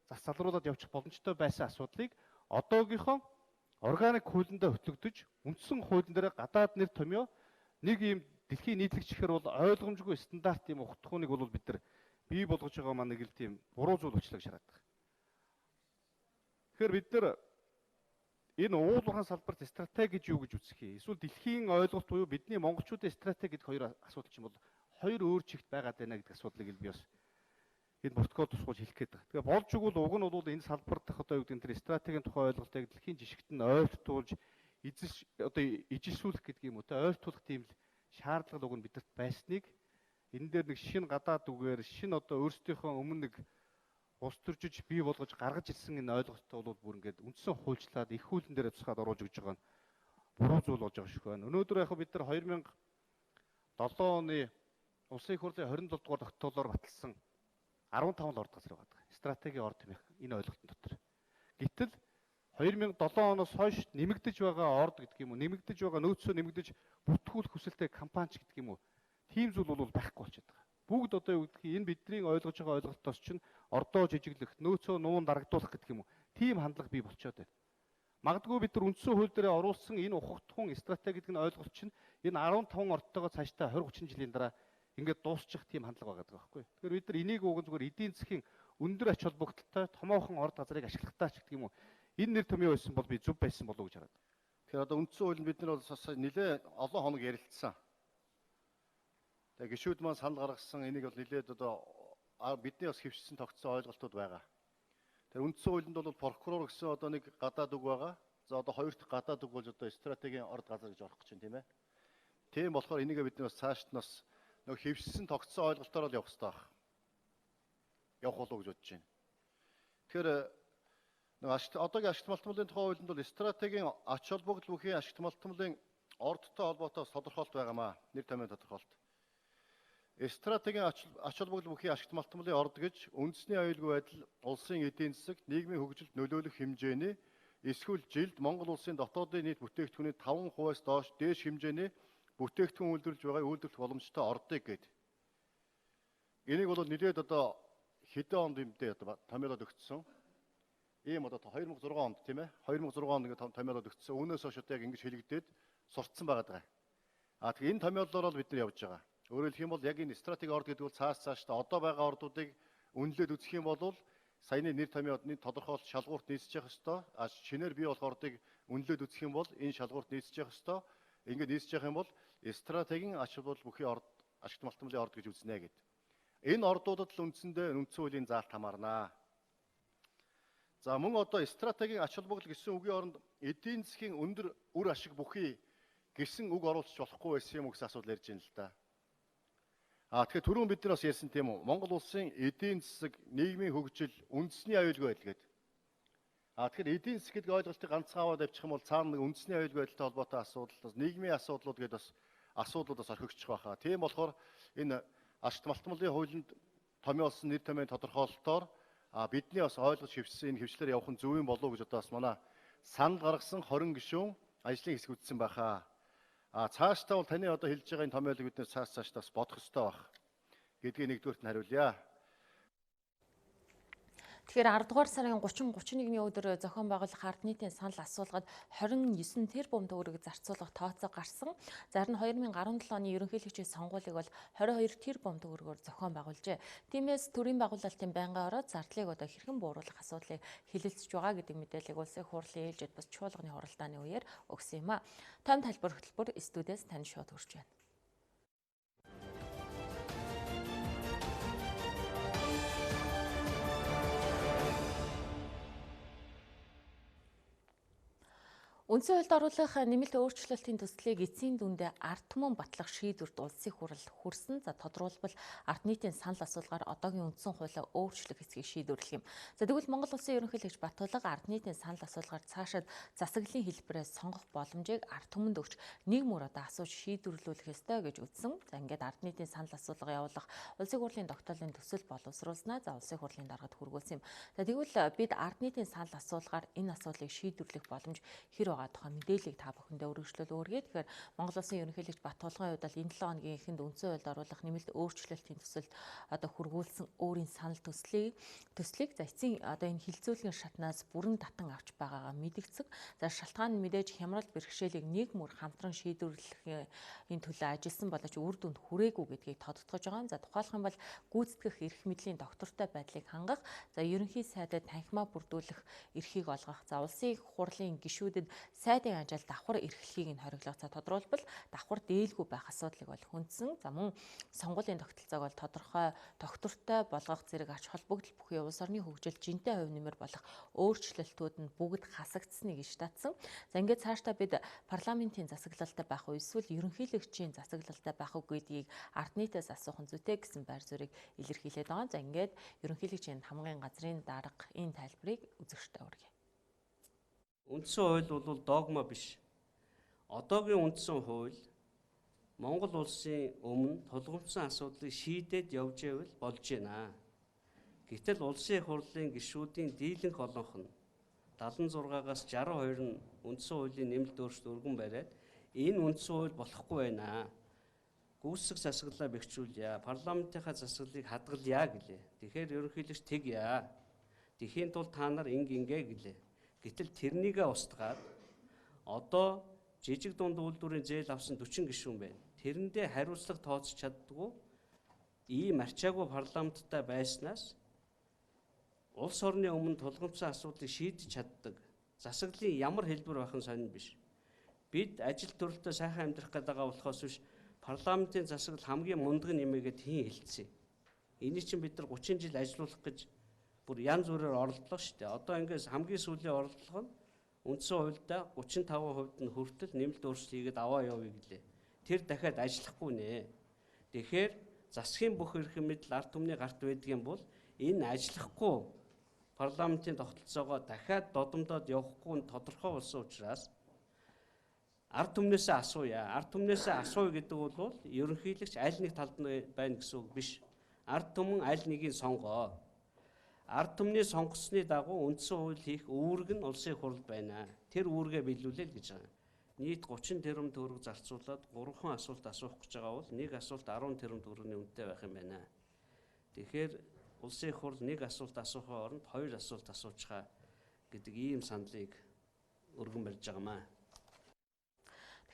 засалруулад явчих боломжтой байсан асуудлыг одоогийнхоо органик хуулиндаа хөтлөгдөж үндсэн хуулийн дээр гадаад нэр томьёо нэг ийм дэлхийн нийтлэгч гэхээр бол ойлгомжгүй стандарт юм ухтхууныг бол бид нар бий болгож байгаа маань нэг л тийм буруу зүйл өчлөг шараад байгаа. Тэгэхээр бид нар энэ уулуурхайн салбарт стратеги гэж юу гэж үзэх юм? Эсвэл дэлхийн ойлголт буюу бидний монголчуудын стратеги гэдэг хоёр асуудал чинь бол хоёр өөр чигт байгаад байна гэдэг асуудлыг би бас энэ протокол тусгуулж хэлэх гээд байгаа. Тэгээ болж игэл уг нь бол энэ салбар дах одоо юу гэдэг нь тэр стратегийн тухай ойлголтыг дэлхийн жишгт нь ойртуулж одоо ижилшүүлэх гэдэг юм уу те ойртуулах тийм л шаардлага уг нь бидэрт байсныг энэ дээр нэг шинэ гадаад үгээр шинэ одоо өөрсдийнхөө өмнө нэг ус төржиж бий болгож гаргаж ирсэн энэ ойлголттой бол бүр ингээд үндсэн хуульчлаад их хуулийн дээр тусгаад оруулж өгж байгаа нь буруу зүйл болж байгаа шүү байна. Өнөөдөр яг бид нар 2007 оны улсын их хурлын 27 дугаар тогтоолоор баталсан 15 л орд газар байгаа. Стратегийн орд хэмээх энэ ойлголтын дотор. Гэтэл 2007 оноос хойш нэмэгдэж байгаа орд гэдэг юм уу, нэмэгдэж байгаа нөөцөө нэмэгдэж бүтгүүлэх хүсэлтэй компанич гэдэг юм уу, тийм зүйл бол байхгүй болчиход байгаа. Бүгд одоо юу гэдгийг энэ бидний ойлгож байгаа ойлголтоос чинь ордоо жижиглэх, нөөцөө нуун дарагдуулах гэдэг юм уу, тийм хандлага бий болчиход байна. Магадгүй бид нар үндсэн хууль дээр оруулсан энэ ухагтхуун стратеги гэдэг нь ойлголт чинь энэ 15 ордтойгоо цаашдаа 20 30 жилийн дараа ингээд дуусчих тийм хандлага байгаа байхгүй. Тэгэхээр бид нар энийг уг нь зүгээр эдийн засгийн өндөр ач холбогдолтой томоохон орд газрыг ашиглахтаа ч гэдэг юм уу. Энэ нэр томьёо байсан бол би зөв байсан болов уу гэж хараад. Тэгэхээр одоо үндсэн хуулинд бид нар бол нэлээд олон хоног ярилцсан. Тэгээ гишүүд маань санал гаргасан энийг бол нэлээд одоо бидний бас хэвшсэн тогтсон ойлголтууд байгаа. Тэр үндсэн хуулинд бол прокурор гэсэн одоо нэг гадаад үг байгаа. За одоо хоёр дахь гадаад үг болж одоо стратегийн орд газар гэж орох гэж байна тийм ээ. Тийм болохоор энийг бид нар цаашд нь бас нэг хэвшсэн тогтсон ойлголтоор л явах хэрэгтэй байна. Явах болов уу гэж бодож байна. Тэгэхээр одоогийн ашигт малтмалын тухай хуулинд бол стратегийн ач холбогдол бүхий ашигт малтмалын ордтой холбоотой тодорхойлт байгаамаа. Нэр томьёо тодорхойлт. Стратегийн ач холбогдол бүхий ашигт малтмалын орд гэж үндэсний аюулгүй байдал, улсын эдийн засаг, нийгмийн хөгжилд нөлөөлөх хэмжээний эсвэл жилд Монгол улсын дотоодын нийт бүтээгдэхүүний 5%-аас доош дээш хэмжээний бүтээгдэхүүн үйлдвэрлэж байгаа үйлдвэрлэх боломжтой ордыг гээд. Энийг бол нэлээд одоо хэдэн онд юмдээ одоо томьёолоод өгсөн. Ийм одоо 2006 онд тийм ээ 2006 онд ингээд томьёолоод өгсөн. Үүнээс хойш одоо яг ингэж хэлэгдээд сурцсан байгаа. Тэгэхээр энэ томьёолоор л бид нар явж байгаа. Өөрөөр хэлэх юм бол яг энэ стратеги орд гэдэг бол цаашдаа одоо байгаа ордуудыг үнэлээд үзэх юм бол саяны нэр томьёодны тодорхойлолт шалгуурт нийцэж явах ёстой. Шинээр бий болох ордыг үнэлээд үзэх юм бол энэ шалгуурт нийцэж явах ёстой. Ингээд нийцэж явах юм бол стратегийн ач холбогдол бүхий орд ашигт малтмалын орд гэж үзнэ гэдэг. Энэ ордуудад л үндсэндээ үндсэн хуулийн заалт хамаарнаа. За мөн одоо стратегийн ач холбогдол гэсэн үгийн оронд эдийн засгийн өндөр үр ашиг бүхий гэсэн үг оруулж болохгүй байсан юм гэсэн асуудал ярьж байна л да. Тэгэхээр түрүүн бид нар бас ярьсан тийм үү? Монгол улсын эдийн засаг, нийгмийн хөгжил, үндэсний аюулгүй байдал гэдэг. Тэгэхээр эдийн засаг гэдэг ойлголтыг ганцхан аваад авчих юм бол цаана нэг үндэсний аюулгүй байдалтай холбоотой асуудал, нийгмийн асуудлууд гэдэг бас асуудлуудаас орхигдчих байхаа. Тийм болохоор энэ ашигт малтмалын хуулинд томьёолсон нэр томьёоны тодорхойлолтоор бидний бас ойлгож хэвшсэн энэ хэвшлэр явах нь зөв юм болов уу гэж одоо бас манай санал гаргасан 20 гишүүн ажлын хэсэг үзсэн байхаа. Цаашдаа бол таны одоо хэлж байгаа энэ томьёолыг бид нэр цаашдаа бас бодох ёстой байх. Гэдгийг нэгдүгээрт нь хариулъя. Тэгэхээр 10 дугаар сарын 30-31-ний өдөр зохион байгуулах ард нийтийн санал асуулгад 29 тэрбум төгрөг зарцуулах тооцоо гарсан. За харин 2017 оны ерөнхийлөгчийн сонгуулийг бол 22 тэрбум төгрөгөөр зохион байгуулжээ. Тиймээс төрийн байгуулалтын байнгын ороод зардлыг одоо хэрхэн бууруулах асуудлыг хилэлцэж байгаа гэдэг мэдээллийг улсын хурлын ээлжид бас чуулганы хуралдааны үеэр өгсөн юм а. Тойм тайлбар хөтөлбөр студиэс тань шууд хүрч байна. Үндсэн хуульд оруулах нэмэлт өөрчлөлтийн төслийг эцсийн дүндээ ард түмэн батлах шийдвэрт улсын хурал хүрсэн. За тодорхойлбол ард нийтийн санал асуулгаар одоогийн үндсэн хуулиа өөрчлөх эсэхийг шийдвэрлэх юм. За тэгвэл Монгол улсын ерөнхийлөгч Батулга ард нийтийн санал асуулгаар цаашид засаглалын хэлбэрээр сонгох боломжийг ард түмэнд өгч нийгмөр одоо асууж шийдвэрлүүлэх ёстой гэж үзсэн. За ингээд ард нийтийн санал асуулга явуулах улсын хурлын тогтоолын төсөл боловсруулснаа за улсын хурлын даргад хүргүүлсэн юм. За тэгвэл бид ард нийтийн санал асуулгаар энэ асуудлыг шийдвэрлэх боломж хэр байгаа тухай мэдээллийг та бүхэндээ өргөжлөл өөргөө. Тэгэхээр Монгол улсын ерөнхийлөгч Батулгын хувьд бол энэ 7 хоногийн эхэнд үндсэн хуульд оруулах нэмэлт өөрчлөлтийн төсөлд одоо хүргүүлсэн өөрийн санал төслийг за эцсийн одоо энэ хилцүүлгийн шатнаас бүрэн татан авч байгаагаа мэдгцэг. За шалтгаан нь мэдээж хямрал бэрхшээлийг нийгмөр хамтран шийдвэрлэхийн төлөө ажилласан боловч үр дүнд хүрээгүй гэдгийг тодтогч байгаа. За тухайлах юм бол гүйцэтгэх эрх мэдлийн доктортой байдлыг хангах, за ерөнхий сайдад танхимаа бүрдүүлэх эрхийг олгох, за улсын хурлын гишүүдэд сайдын ажил давхар эрхлэхийг нь хориглох. За тодорхойлбол давхар дээлгүй байх асуудлыг бол хүндсэн. За мөн сонгуулийн тогтолцоог бол тодорхой доктортой болгох зэрэг ач холбогдол бүхий улс орны хөгжилд жинтэй хувь нэмэр болох өөрчлөлтүүд нь бүгд хасагдсныг иш татсан. За ингээд цаашдаа бид парламентын засаглалтай байх уу эсвэл ерөнхийлөгчийн засаглалтай байх уу гэдгийг ард нийтээс асуух нь зүйтэй гэсэн байр суурийг илэрхийлээд байгаа. За ингээд ерөнхийлөгчийн хамгын газрын дарга энэ тайлбарыг үзэгчтэй хүргэе. Үндсэн хууль бол догма биш. Одоогийн үндсэн хууль Монгол улсын өмнө тулгымцсан асуудлыг шийдээд явж байвал болж байна. Гэтэл улсын хурлын гишүүдийн дийлэнх олонх нь 76-аас 62 нь үндсэн хуулийн нэмэлт өөрчлөлт өргөн бариад энэ үндсэн хууль болохгүй байна. Гүйцэтгэх засаглалаа бэхжүүлье. Парламентынхаа засаглалыг хадгалъя гэлээ. Тэгэхээр ерөнхийлөгч тэгье. Тэхийн тулд та нар ингээ гэлээ. Гэтэл тэрнийгээ устгаад одоо жижиг дунд үйлдвэрийн зээл авсан 40 гишүүн байна. Тэрэндээ хариуцлага тооцож чаддгүй ийм арчаагүй парламенттай байснаас улс орны өмнө тулгымцсан асуудлыг шийдэж чаддаг засаглалын ямар хэлбэр байх нь сонир биш. Бид ажил төрөлтөө сайхан амьдрах гэдэг байгаа болохоос биш парламентын засаглал хамгийн мундаг нэмээгээд хийн хэлцээ. Энийг чинь бид нар 30 жил ажиллуулах гэж бүр янз бүрээр оролдлоо шүү дээ. Одоо ингээс хамгийн сүүлийн оролдлого нь үндсэн хуульдаа 35% нь хүртэл нэмэлт өөрчлөлт хийгээд аваа явъя гэлээ. Тэр дахиад ажиллахгүй нэ. Тэгэхээр засгийн бүх эрх мэдэл ард түмний гарт байдгийн бол энэ ажиллахгүй парламентын тогтолцоогоо дахиад додомдоод явахгүй нь тодорхой болсон учраас ард түмнээсээ асууя. Ард түмнээсээ асууя гэдэг бол ерөнхийлөгч аль нэг талд байна гэсэн үг биш. Ард түмэн аль нэгийг сонгоо. Ард түмний сонгоцсны дагуу үндсэн хууль хийх үүрэг нь улсын хурал байна. Тэр үүргээ биелүүлээ л гэж байгаа. Нийт 30 тэрбум төгрөг зарцуулаад 3 асуулт асуух гэж байгаа бол нэг асуулт 10 тэрбум төгрөгийн үнэтэй байх юм байна. Тэгэхээр улсын хурал нэг асуулт асуухын оронд 2 асуулт асуучгаа гэдэг ийм саналыг өргөн барьж байгаамаа.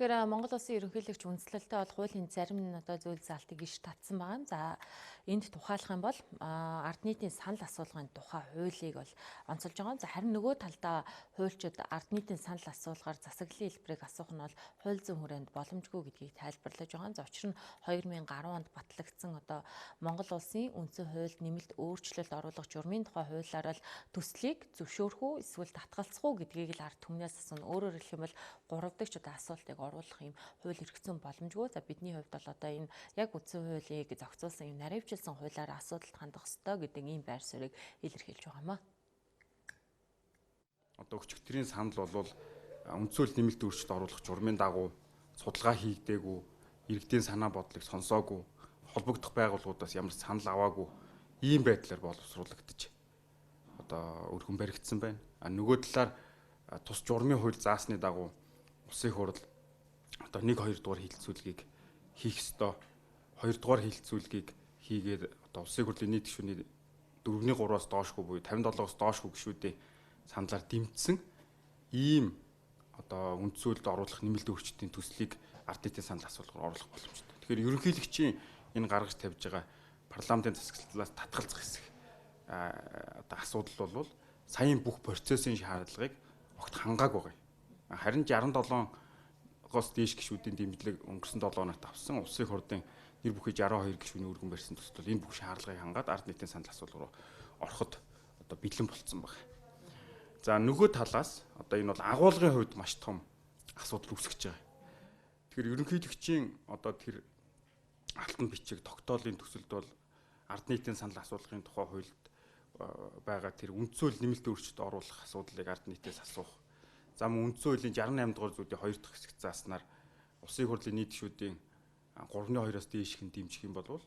Тэгэхээр Монгол улсын ерөнхийлөгч үндслэлтэй бол хуулийн зарим одоо зүйл заалтыг иш татсан байгаа. За энд тухайлах юм бол ард нийтийн санал асуулгын тухай хуулийг бол онцолж байгаа. За харин нөгөө талдаа хуульчид ард нийтийн санал асуулгаар засаглалын хэлбэрийг асуух нь бол хууль зүйн хүрээнд боломжгүй гэдгийг тайлбарлаж байгаа. За учир нь 2010 онд батлагдсан одоо Монгол улсын үндсэн хуульд нэмэлт өөрчлөлт оруулах журмын тухай хуулиар бол төслийг зөвшөөрөх үү эсвэл татгалзах уу гэдгийг л ард түмнээс асууна. Өөрөөр хэлэх юм бол 3 дахь одоо асуултыг оруулах юм хууль эрхцэн боломжгүй. За бидний хувьд бол одоо энэ яг үндсэн хуулийг зохицуулсан юм наривчилсан хуулиар асуудалд хандах ёстой гэдэг ийм байр суурийг илэрхийлж байгаамаа. Одоо өчигдрийн санал бол үндсэн хууль нэмэлт өөрчлөлт оруулах журмын дагуу судалгаа хийгдээгүй, иргэдийн санаа бодлыг сонсоогүй, холбогдох байгууллагуудаас ямар санал аваагүй ийм байдлаар боловсруулагдаж одоо өргөн баригдсан байна. Нөгөө талаар тус журмын хууль заасны дагуу улсын хурал одоо 1-2 дугаар хилцүүлгийг хийх ёстой. 2 дугаар хилцүүлгийг хийгээд одоо улсын хурлын нийт гишүүний 4-3-аас доошгүй буюу 57-оос доошгүй гишүүдийн саналаар дэмжсэн ийм одоо үндсүүлд оруулах нэмэлт өөрчлөлтийн төслийг ард нийтийн санал асуулгаар оруулах боломжтой. Тэгэхээр ерөнхийлөгчийн энэ гаргаж тавьж байгаа парламентын засаглалаас татгалзах хэсэг одоо асуудал бол саяын бүх процессын шаардлагыг огт хангаагүй байгаа. Харин 67-оос дээш гишүүдийн дэмжлэг өнгөрсөн 7 хоногт авсан улсын хурдын нэр бүхий 62 гишүүний өргөн барьсан төсөл энэ бүх шаардлагыг хангаад ард нийтийн санал асуулга руу ороход одоо бэлэн болцсон байна. За нөгөө талаас одоо энэ бол агуулгын хувьд маш том асуудал үүсгэж байгаа. Тэгэхээр ерөнхийлөгчийн одоо тэр алтан бичиг тогтоолын төсөлд бол ард нийтийн санал асуулгын тухай хуульд байгаа тэр үндсөөл нэмэлт өөрчлөлт оруулах асуудлыг ард нийтээс асуух. За мөн үндсэн хуулийн 68 дугаар зүйлийн 2 дахь хэсэгт зааснаар улсын хурлын нийт гишүүдийн 3/2-оос дээшх нь дэмжих юм бол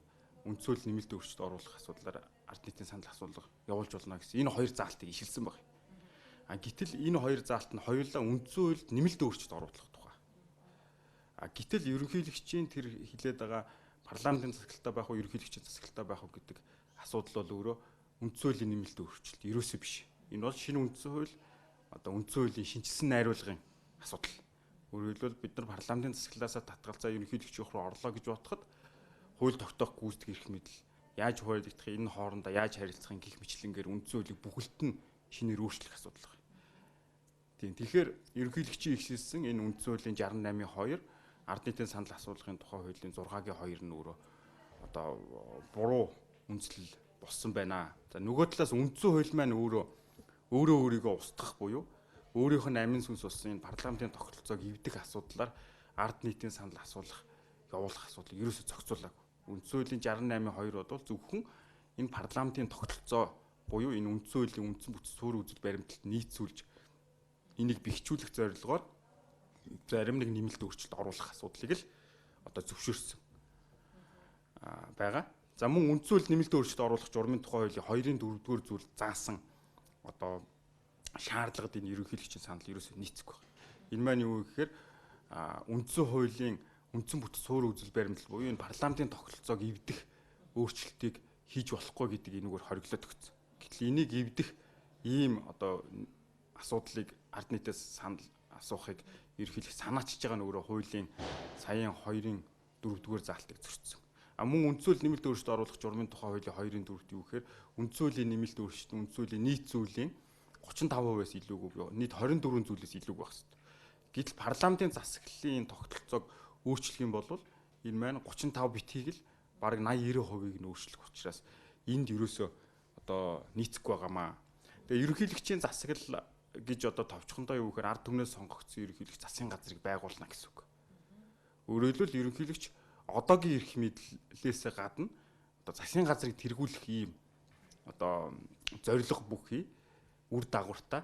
үндсэн хууль нэмэлт өөрчлөлт оруулах асуудлаар ард нийтийн санал асуулга явуулж болно гэсэн энэ хоёр заалтыг ишилсэн байна. Гэтэл энэ хоёр заалт нь хоёулаа үндсэн хуульд нэмэлт өөрчлөлт оруулах тухай. Гэтэл ерөнхийлөгчийн тэр хилээд байгаа парламентын засаглалтаа байх уу, ерөнхийлөгчийн засаглалтаа байх уу гэдэг асуудал бол өөрөө үндсэн хуулийн нэмэлт өөрчлөлт ерөөсөө биш. Энэ бол шинэ үндсэн хууль одоо үндсэн хуулийн шинжилсэн найруулгын асуудал. Өөрөөр хэлбэл бид нар парламентын засаглалаасаа татгалзаа ерөнхийлөгчийн рүү орлоо гэж бодоход хууль тогтоох гүйцэтгэх эрх мэдэл яаж хуваагдах, энэ хоорондоо яаж харилцахын гих мэтлэнгээр үндсэн хуулийг бүхэлд нь шинээр өөрчлөх асуудал байна. Тийм. Тэгэхээр ерөнхийлөгчийн ихсэлсэн энэ үндсэн хуулийн 68-2 ард нийтийн санал асуулгын тухай хуулийн 6-гийн 2 нь өөрөө одоо буруу үндэслэл болсон байна. За нөгөө талаас үндсэн хууль маань өөрийгөө устгах буюу өөрийнх нь амин сүнс болсон энэ парламентын тогтолцоог эвдэх асуудлаар ард нийтийн санал асуулах явуулах асуудлыг ерөөсөө зохицуулаагүй. Үндсэн хуулийн 68-2 бол зөвхөн энэ парламентын тогтолцоо буюу энэ үндсэн хуулийн үндсэн бүтц суурь үзэл баримталд нийцүүлж энийг бэхжүүлэх зорилгоор зарим нэг нэмэлт өөрчлөлт оруулах асуудлыг л одоо зөвшөөрсөн байгаа. За мөн үндсэн хууль нэмэлт өөрчлөлт оруулах журмын тухай хуулийн 2-ын 4-р зүйл заасан одоо шаардлагад энэ ерөнхийлөгчийн санал ерөөсөө нийцэхгүй байна. Энэ маань юу гэхээр үндсэн хуулийн үндсэн бүтц суурь үзэл баримтлал буюу энэ парламентын тогтолцоог эвдэх өөрчлөлтийг хийж болохгүй гэдэг энэгээр хориглоод өгсөн. Гэтэл энийг эвдэх ийм одоо асуудлыг ард нийтээс санал асуухыг ерөнхийдөө санаачиж байгаа нь өөрөө хуулийн саяын 2-ын 4-р заалтыг зөрчсөн. Мөн үндсэн хууль нэмэлт өөрчлөлт оруулах журмын тухай хуулийн 2-ын 4-т юу гэхээр үндсэн хуулийн нэмэлт өөрчлөлт үндсэн хуулийн нийт зүйлийн 35%-аас илүүгүй нийт 24 зүйлээс илүүг байх хэрэгтэй. Гэтэл парламентын засаглалын тогтолцоог өөрчлөх юм бол энэ маань 35 битгийг л бараг 80-90%-ийг нь өөрчлөх учраас энд ерөөсөө одоо нийцэхгүй байгаамаа. Тэгээ ерөнхийлөгчийн засаглал гэж одоо товчхондоо юу гэхээр ард түмнээс сонгогдсон ерөнхийлөгч засгийн газрыг байгуулна гэсэн үг. Өөрөөр хэлбэл ерөнхийлөгч одоогийн эрх мэдлээсээ гадна одоо засгийн газрыг тэргүүлэх ийм одоо зорилго бүхий үр дагавартай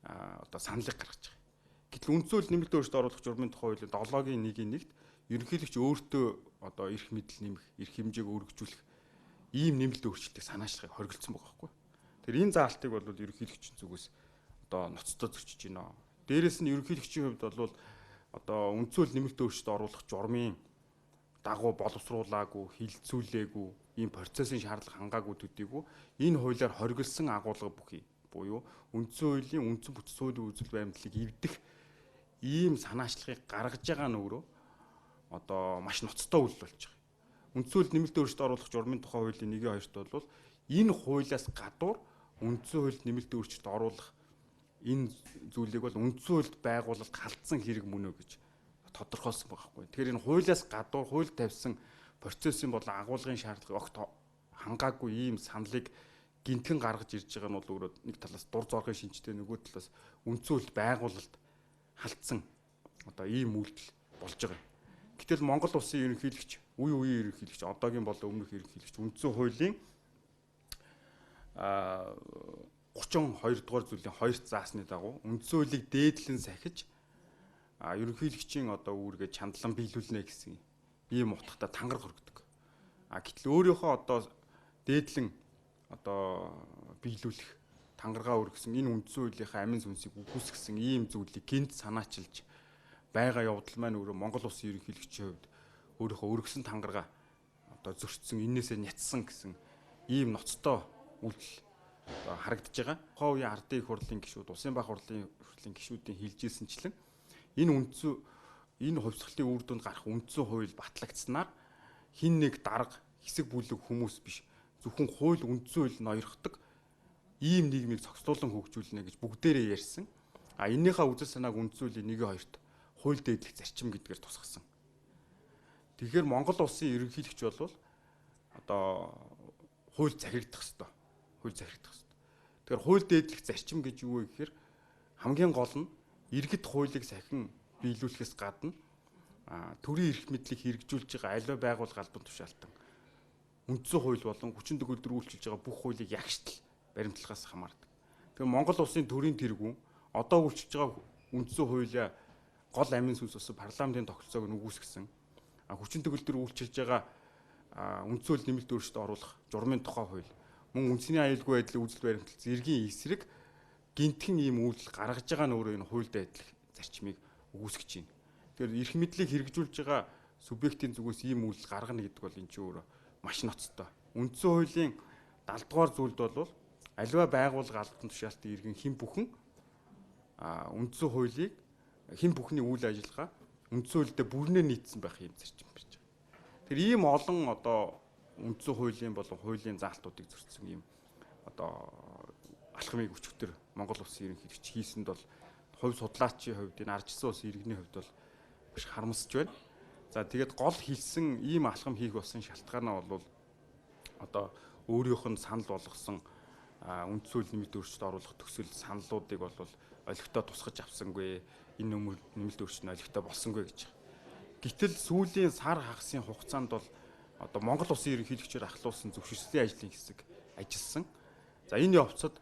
одоо саналыг гаргаж байгаа. Гэтэл үндсэн хууль нэмэлт өөрчлөлт оруулах журмын тухай хуулийн 7-гийн 1-ийн 1-т ерөнхийлөгч өөртөө одоо эрх мэдэл нэмэх, эрх хэмжээг өргөжүүлэх ийм нэмэлт өөрчлөлтийг санаачлагыг хориглосон байгаа байхгүй. Тэгэхээр энэ заалтыг бол ерөнхийлөгчийн зүгээс одоо ноцтой зөрчиж байна. Дээрээс нь ерөнхийлөгчийн хувьд бол одоо үндсэн хууль нэмэлт өөрчлөлт оруулах журмын дагуу боловсруулаагүй, хилцүүлээгүй, ийм процессын шаардлага хангаагүй төдийгүй энэ хуулиар хориглосон агуулга бүхий буюу үндсэн хуулийн үндсэн бүтц суурийн үзэл баримтлалыг эвдэх ийм санаачлагыг гаргаж байгаа нь өөрөө одоо маш ноцтой үйл болж байгаа. Үндсэн хууль нэмэлт өөрчлөлт оруулах журмын тухай хуулийн 1-2-т бол энэ хуулиас гадуур үндсэн хууль нэмэлт өөрчлөлт оруулах энэ зүйлийг бол үндсэн хуульд байгуулалт халдсан хэрэг мөн үү гэж тодорхойлсон байгаа хгүй. Тэгэхээр энэ хуулиас гадуур хууль тавьсан процессын болон агуулгын шаардлагыг огт хангаагүй ийм саналыг гинтгэн гаргаж ирж байгаа нь бол өөрөө нэг талаас дур зоргын шинжтэй нөгөө талаас үндсэн хуульд байгуулалт халдсан одоо ийм үйлдэл болж байгаа. Гэтэл Монгол улсын ерөнхийлөгч, үеийн ерөнхийлөгч, одоогийн болон өмнөх ерөнхийлөгч үндсэн хуулийн 32 дугаар зүйлийн 2-т заасны дагуу үндсэн хуулийг дээдлэн сахиж ерөнхийлөгчийн одоо үүргээ чандлан биелүүлнэ гэсэн ийм утгатай тангар хоригддог. Гэтэл өөрийнхөө одоо дээдлэн одоо биелүүлэх тангаргаа өргөсөн энэ үндсэн хуулийнхаа амин сүнсийг үгүйсгэсэн ийм зүйлийг гинт санаачилж байгаа явдал маань өөрөө Монгол улсын ерөнхийлөгчийн хувьд өөрийнхөө өргөсөн тангаргаа одоо зөрчсөн, энээсээ нятсан гэсэн ийм ноцтой үйлдэл одоо харагдаж байгаа. Тухайн үеийн ардын их хурлын гишүүд, улсын баг хурлын гишүүдийн хэлжсэнчлэн энэ хувьсгалын үр дүнд гарах үндсэн хууль батлагдсанаар хин нэг дарга хэсэг бүлэг хүмүүс биш зөвхөн хууль үндсэн хууль ноёрхдог ийм нийгмийг цогцлуулан хөгжүүлнэ гэж бүгдээрээ ярьсан. Эннийхээ үзэл санааг үндсэн хуулийн 1-2-т хууль дээдлэх зарчим гэдгээр тусгасан. Тэгэхээр Монгол улсын ерөнхийлөгч бол одоо хууль захирагдах ёстой. Тэгэхээр хууль дээдлэх зарчим гэж юу вэ гэхээр хамгийн гол нь иргэд хуулийг сахин биелүүлэхээс гадна төрийн эрх мэдлийг хэрэгжүүлж байгаа аливаа байгууллага албан тушаалтан үндсэн хууль болон 34 өдөр үйлчилж байгаа бүх хуулийг ягштал баримтлагаас хамаардаг. Тэгэхээр Монгол улсын төрийн тэргүүн одоо үйлчилж байгаа үндсэн хуулиа гол амин сүнс ус парламентын тогтолцоог нь үгүйсгэсэн. 34 өдөр үйлчилж байгаа үндсэн хууль нэмэлт өөрчлөлт оруулах журмын тухай хууль мөн үндэсний аюулгүй байдлын үзэл баримтлал зэргийн эсрэг гинтхэн ийм үйлдэл гаргаж байгаа нь өөрөө энэ хууль дайдлах зарчмыг үгүйсгэж байна. Тэгэхээр эрх мэдлийг хэрэгжүүлж байгаа субъектийн зүгээс ийм үйлдэл гаргана гэдэг бол энэ ч өөрөө маш ноцтой. Үндсэн хуулийн 70 дугаар зүйлд бол аливаа байгууллага албан тушаалтын иргэн хэн бүхэн үндсэн хуулийг хэн бүхний үйл ажиллагаа үндсэн хуульдээ бүрнээр нийцсэн байх юм зарчим байна. Тэр ийм олон одоо үндсэн хуулийн болон хуулийн заалтуудыг зөрчсөн ийм одоо алхмыг өчигдөр Монгол улсын ерөнхийлөгч хийсэнд бол хувь судлаачийн хувьд энэ ардчсан улсын иргэний хувьд бол маш харамсаж байна. За тэгээд гол хэлсэн ийм алхам хийх болсон шалтгаанаа бол одоо өөрийнх нь санал болгосон үндсэн хууль нэмэлт өөрчлөлт оруулах төсөл саналуудыг бол олигтой тусгаж авсангүй, энэ нэмэлт өөрчлөлт олигтой болсонгүй гэж. Гэтэл сүүлийн сар хагасын хугацаанд бол одоо Монгол улсын ерөнхийлөгчөөр ахлуулсан зөвшөөрлөлийн ажлын хэсэг ажилласан. За энэ явцад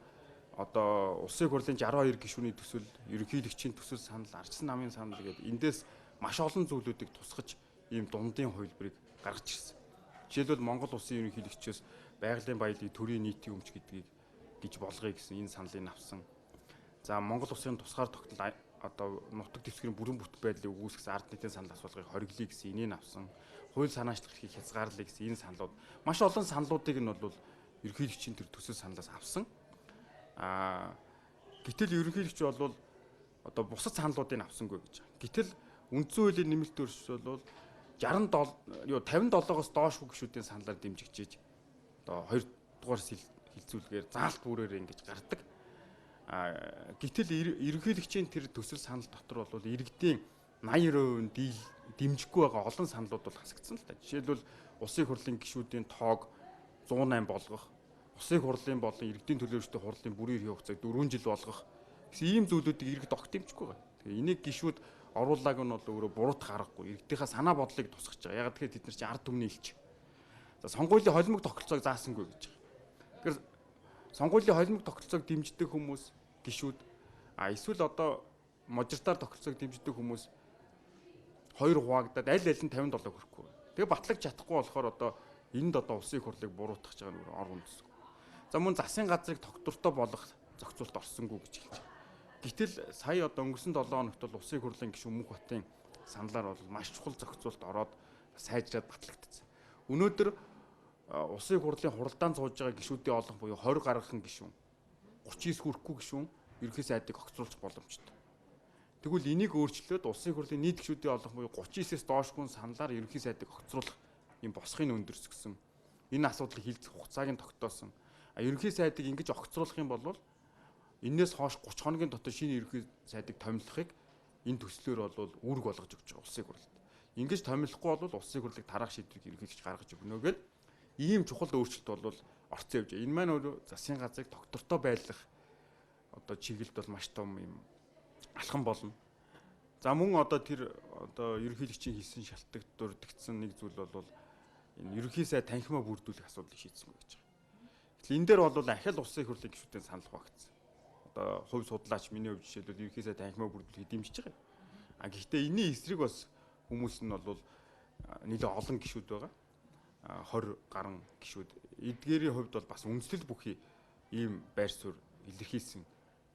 одоо улсын хурлын 62 гишүүний төсөл, ерөнхийлөгчийн төсөл санал, ардчсан намын санал гэдэг эндээс маш олон зүйлүүдийг тусгаж ийм дундын хувилбарыг гаргаж ирсэн. Жишээлбэл Монгол улсын ерөнхийлөгчөөс байгалийн баялаг төрийн нийтийн өмч гэдгийг гэж болгоё гэсэн энэ саналыг авсан. За Монгол улсын тусгаар тогтнол одоо нутаг дэвсгэрийн бүрэн бүтэц байдлыг үүсгэсэн ард нийтийн санал асуулгыг хориглоё гэсэн энийг авсан. Хууль санаачлагч эрхийг хязгаарлая гэсэн энэ саналууд маш олон саналуудыг нь бол ерөнхийлөгчийн төр төсөл саналаас авсан. Гэтэл ерөнхийлөгч бол одоо бусад саналуудыг авсангүй гэж. Гэтэл үндсэн хуулийн нэмэлт өөрчлөлт бол 57-оос доошгүй гишүүдийн саналаар дэмжигчээж одоо 2 дугаар хилцүүлгээр заалт бүрээр ингэж гардаг. Гэтэл ерөнхийлөгчийн тэр төсөл санал дотор бол иргэдийн 80% дэмжихгүй байгаа олон саналууд бол хасагдсан л та. Жишээлбэл улсын хурлын гишүүдийн тоог 108 болгох, улсын хурлын болон иргэдийн төлөөлөгчдийн хурлын бүрийн эрхийн хугацааг 4 жил болгох гэсэн ийм зүйлүүдийг иргэд огт дэмжихгүй байгаа. Тэгээ энийг гишүүд оруулааг нь бол өөрөө буруутах аргагүй. Иргэдийнхээ санаа бодлыг тусгаж байгаа. Яг тэгэхээр тэд нар чинь ард түмний элч. За сонгуулийн холимог тогтолцоог заасангүй гэж байгаа. Тэгэхээр сонгуулийн холимог тогтолцоог дэмждэг хүмүүс гишүүд эсвэл одоо можертаар тогтолцоог дэмждэг хүмүүс хоёр хуваагдаад аль аль нь 57 хүрэхгүй. Тэгээ батлаж чадахгүй болохоор одоо энд одоо улсын их хурлыг буруутгах байгаа нь ор үндэсгүй. За мөн засгийн газрыг тогтвортой болгох зохицуулт орсонгүй гэж хэлж байгаа. Гэтэл сая одоо өнгөрсөн 7 хоногт бол улсын их хурлын гишүүн Мөнх Батын саналаар бол маш чухал зохицуулт ороод сайжраад батлагдсан. Өнөөдөр улсын их хурлын хуралдаан сууж байгаа гишүүдийн олон буюу 20 гаргахан гишүүн 39 хүрэхгүй гишүүн ерөнхий сайдыг огцруулах боломжтой. Тэгвэл энийг өөрчлөөд улсын их хурлын нийт гишүүдийн олон буюу 39-с доошгүй саналаар ерөнхий сайдыг огцруулах юм босхын өндөрсгсөн. Энэ асуудлыг хилцэх хугацааг нь тогтоосон. Ерөнхий сайдыг ингэж огцруулах юм бол энээс хойш 30 хоногийн дотор шинэ ерөнхий сайдыг томилохыг энэ төслөөр бол үүрэг болгож өгч байгаа улсын хурлд. Ингэж томилохгүй бол улсын хурлыг тараах шийдвэрийг ерөнхийлөгч гаргаж өгнө гэвэл ийм чухал өөрчлөлт бол орцсон явж байгаа. Энэ маань өөрөө засгийн газрыг тогтвортой байлгах одоо чиглэлд бол маш том юм алхам болно. За мөн одоо тэр одоо ерөнхийлөгчийн хийсэн шалтгаан дурдгдсан нэг зүйл бол энэ ерөнхий сайд танхимаа бүрдүүлэх асуудлыг шийдсэн гэж байгаа. Тэгэхээр энэ дээр бол ахил улсын их хурлын гишүүдийн санал багцсан. Одоо хувь судлаач миний хувьд жишээлбэл ерөнхий сайд танхимаа бүрдүүлэхийг дэмжиж байгаа. Гэхдээ энэний эсрэг бас хүмүүс нь бол нэлээд олон гишүүд байгаа. 20 гаруй гишүүд. Эдгээрийн хувьд бол бас үндэслэл бүхий ийм байр суурь илэрхийлсэн